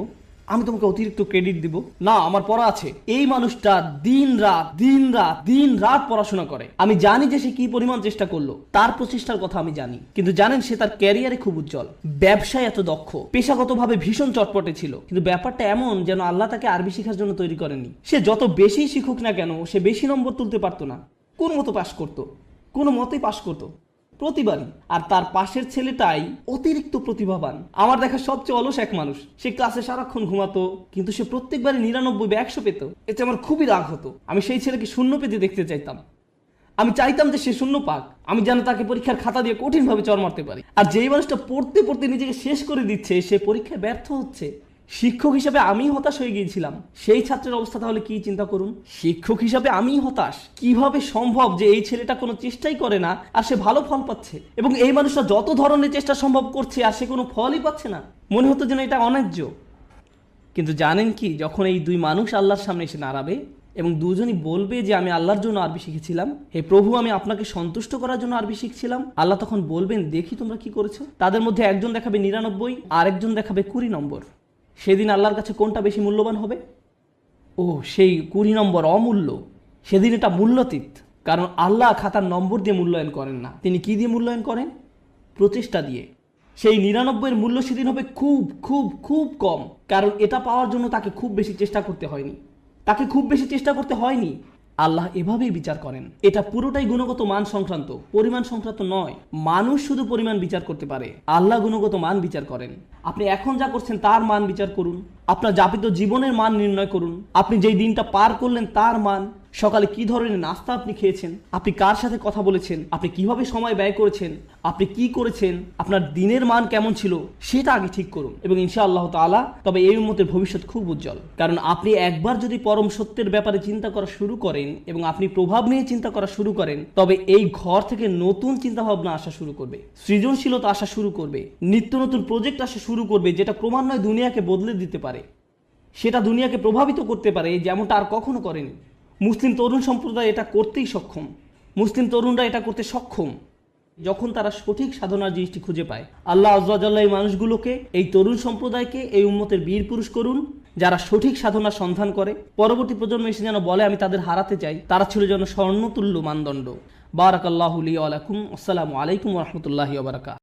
আমি তোমাকে অতিরিক্ত ক্রেডিট দিব। না, আমার পড়া আছে। এই মানুষটা দিন রাত দিন রাত দিন রাত পড়াশোনা করে। আমি জানি যে সে কি পরিমাণ চেষ্টা করলো, তার প্রচেষ্টার কথা আমি জানি। কিন্তু জানেন, সে তার ক্যারিয়ারে খুব উজ্জ্বল, ব্যবসায় এত দক্ষ, পেশাগতভাবে ভীষণ চটপটে ছিল। কিন্তু ব্যাপারটা এমন যেন আল্লাহ তাকে আরবি শেখার জন্য তৈরি করেননি। সে যত বেশি শিখুক না কেন, সে বেশি নম্বর তুলতে পারতো না। কোন মতো পাশ করতো, কোনো মতেই পাশ করতো প্রতিবারই। আর তার পাশের ছেলেটাই অতিরিক্ত প্রতিভাবান, আমার দেখা সবচেয়ে অলস এক মানুষ। সে ক্লাসে সারাক্ষণ ঘুমাতো, কিন্তু সে প্রত্যেকবারই 99 বা 100 পেত। এতে আমার খুবই রাগ হতো। আমি সেই ছেলেকে শূন্য পেতে দেখতে চাইতাম। আমি চাইতাম যে সে শূন্য পাক, আমি যেন তাকে পরীক্ষার খাতা দিয়ে কঠিনভাবে চড় মারতে পারি। আর যেই মানুষটা পড়তে পড়তে নিজেকে শেষ করে দিচ্ছে, সে পরীক্ষায় ব্যর্থ হচ্ছে। শিক্ষক হিসাবে আমি হতাশ হয়ে গিয়েছিলাম। সেই ছাত্রের অবস্থা তাহলে কি চিন্তা করুন। শিক্ষক হিসাবে আমি হতাশ। কিভাবে সম্ভব যে এই ছেলেটা কোনো চেষ্টাই করে না আর সে ভালো ফল পাচ্ছে, এবং এই মানুষটা যত ধরনের চেষ্টা সম্ভব করছে আর সে কোনো ফলই পাচ্ছে না। মনে হতো যেন এটা অন্যায্য। কিন্তু জানেন কি, যখন এই দুই মানুষ আল্লাহর সামনে এসে দাঁড়াবে এবং দুজনই বলবে যে আমি আল্লাহর জন্য আরবি শিখেছিলাম, হে প্রভু আমি আপনাকে সন্তুষ্ট করার জন্য আরবি শিখছিলাম, আল্লাহ তখন বলবেন দেখি তোমরা কি করেছো। তাদের মধ্যে একজন দেখাবে 99 আর একজন দেখাবে 20 নম্বর। সেদিন আল্লাহর কাছে কোনটা বেশি মূল্যবান হবে? ও, সেই 20 নম্বর অমূল্য। সেদিন এটা মূল্যতীত। কারণ আল্লাহ খাতার নম্বর দিয়ে মূল্যায়ন করেন না। তিনি কি দিয়ে মূল্যায়ন করেন? প্রচেষ্টা দিয়ে। সেই 99-এর মূল্য সেদিন হবে খুব খুব খুব কম। কারণ এটা পাওয়ার জন্য তাকে খুব বেশি চেষ্টা করতে হয়নি। আল্লাহ এভাবেই বিচার করেন। এটা পুরোটাই গুণগত মান সংক্রান্ত, পরিমাণ সংক্রান্ত নয়। মানুষ শুধু পরিমাণ বিচার করতে পারে, আল্লাহ গুণগত মান বিচার করেন। আপনি এখন যা করছেন তার মান বিচার করুন, আপনার যাপিত জীবনের মান নির্ণয় করুন, আপনি যেই দিনটা পার করলেন তার মান, সকালে কি ধরনের নাস্তা আপনি খেয়েছেন, আপনি কার সাথে কথা বলেছেন, আপনি কিভাবে সময় ব্যয় করেছেন, আপনি কি করেছেন, আপনার দিনের মান কেমন ছিল, সেটা আগে ঠিক করুন। এবং ইনশাআল্লাহ তাআলা তবে এই উম্মতের ভবিষ্যৎ খুব উজ্জ্বল। কারণ আপনি একবার যদি পরম সত্যের ব্যাপারে চিন্তা করা শুরু করেন এবং আপনি প্রভাব নিয়ে চিন্তা করা শুরু করেন, তবে এই ঘর থেকে নতুন চিন্তা ভাবনা আসা শুরু করবে, সৃজনশীলতা আসা শুরু করবে, নিত্য নতুন প্রজেক্ট আসা শুরু করবে, যেটা ক্রমান্বয়ে দুনিয়াকে বদলে দিতে পারে, সেটা দুনিয়াকে প্রভাবিত করতে পারে যেমনটা আর কখনো করেনি। মুসলিম তরুণ সম্প্রদায় এটা করতেই সক্ষম, মুসলিম তরুণরা এটা করতে সক্ষম যখন তারা সঠিক সাধনার জিনিসটি খুঁজে পায়। আল্লাহ আযজা ওয়া জাল্লা এই মানুষগুলোকে, এই তরুণ সম্প্রদায়কে এই উম্মতের বীর পুরুষ করুন যারা সঠিক সাধনার সন্ধান করে। পরবর্তী প্রজন্ম এসে যেন বলে আমি তাদের হারাতে চাই, তারা ছিল যেন স্বর্ণতুল্য মানদণ্ড। বারাকাল্লাহু লি ওয়া লাকুম। আসসালামু আলাইকুম ওয়া রাহমাতুল্লাহি ওয়া বারাকাতুহু।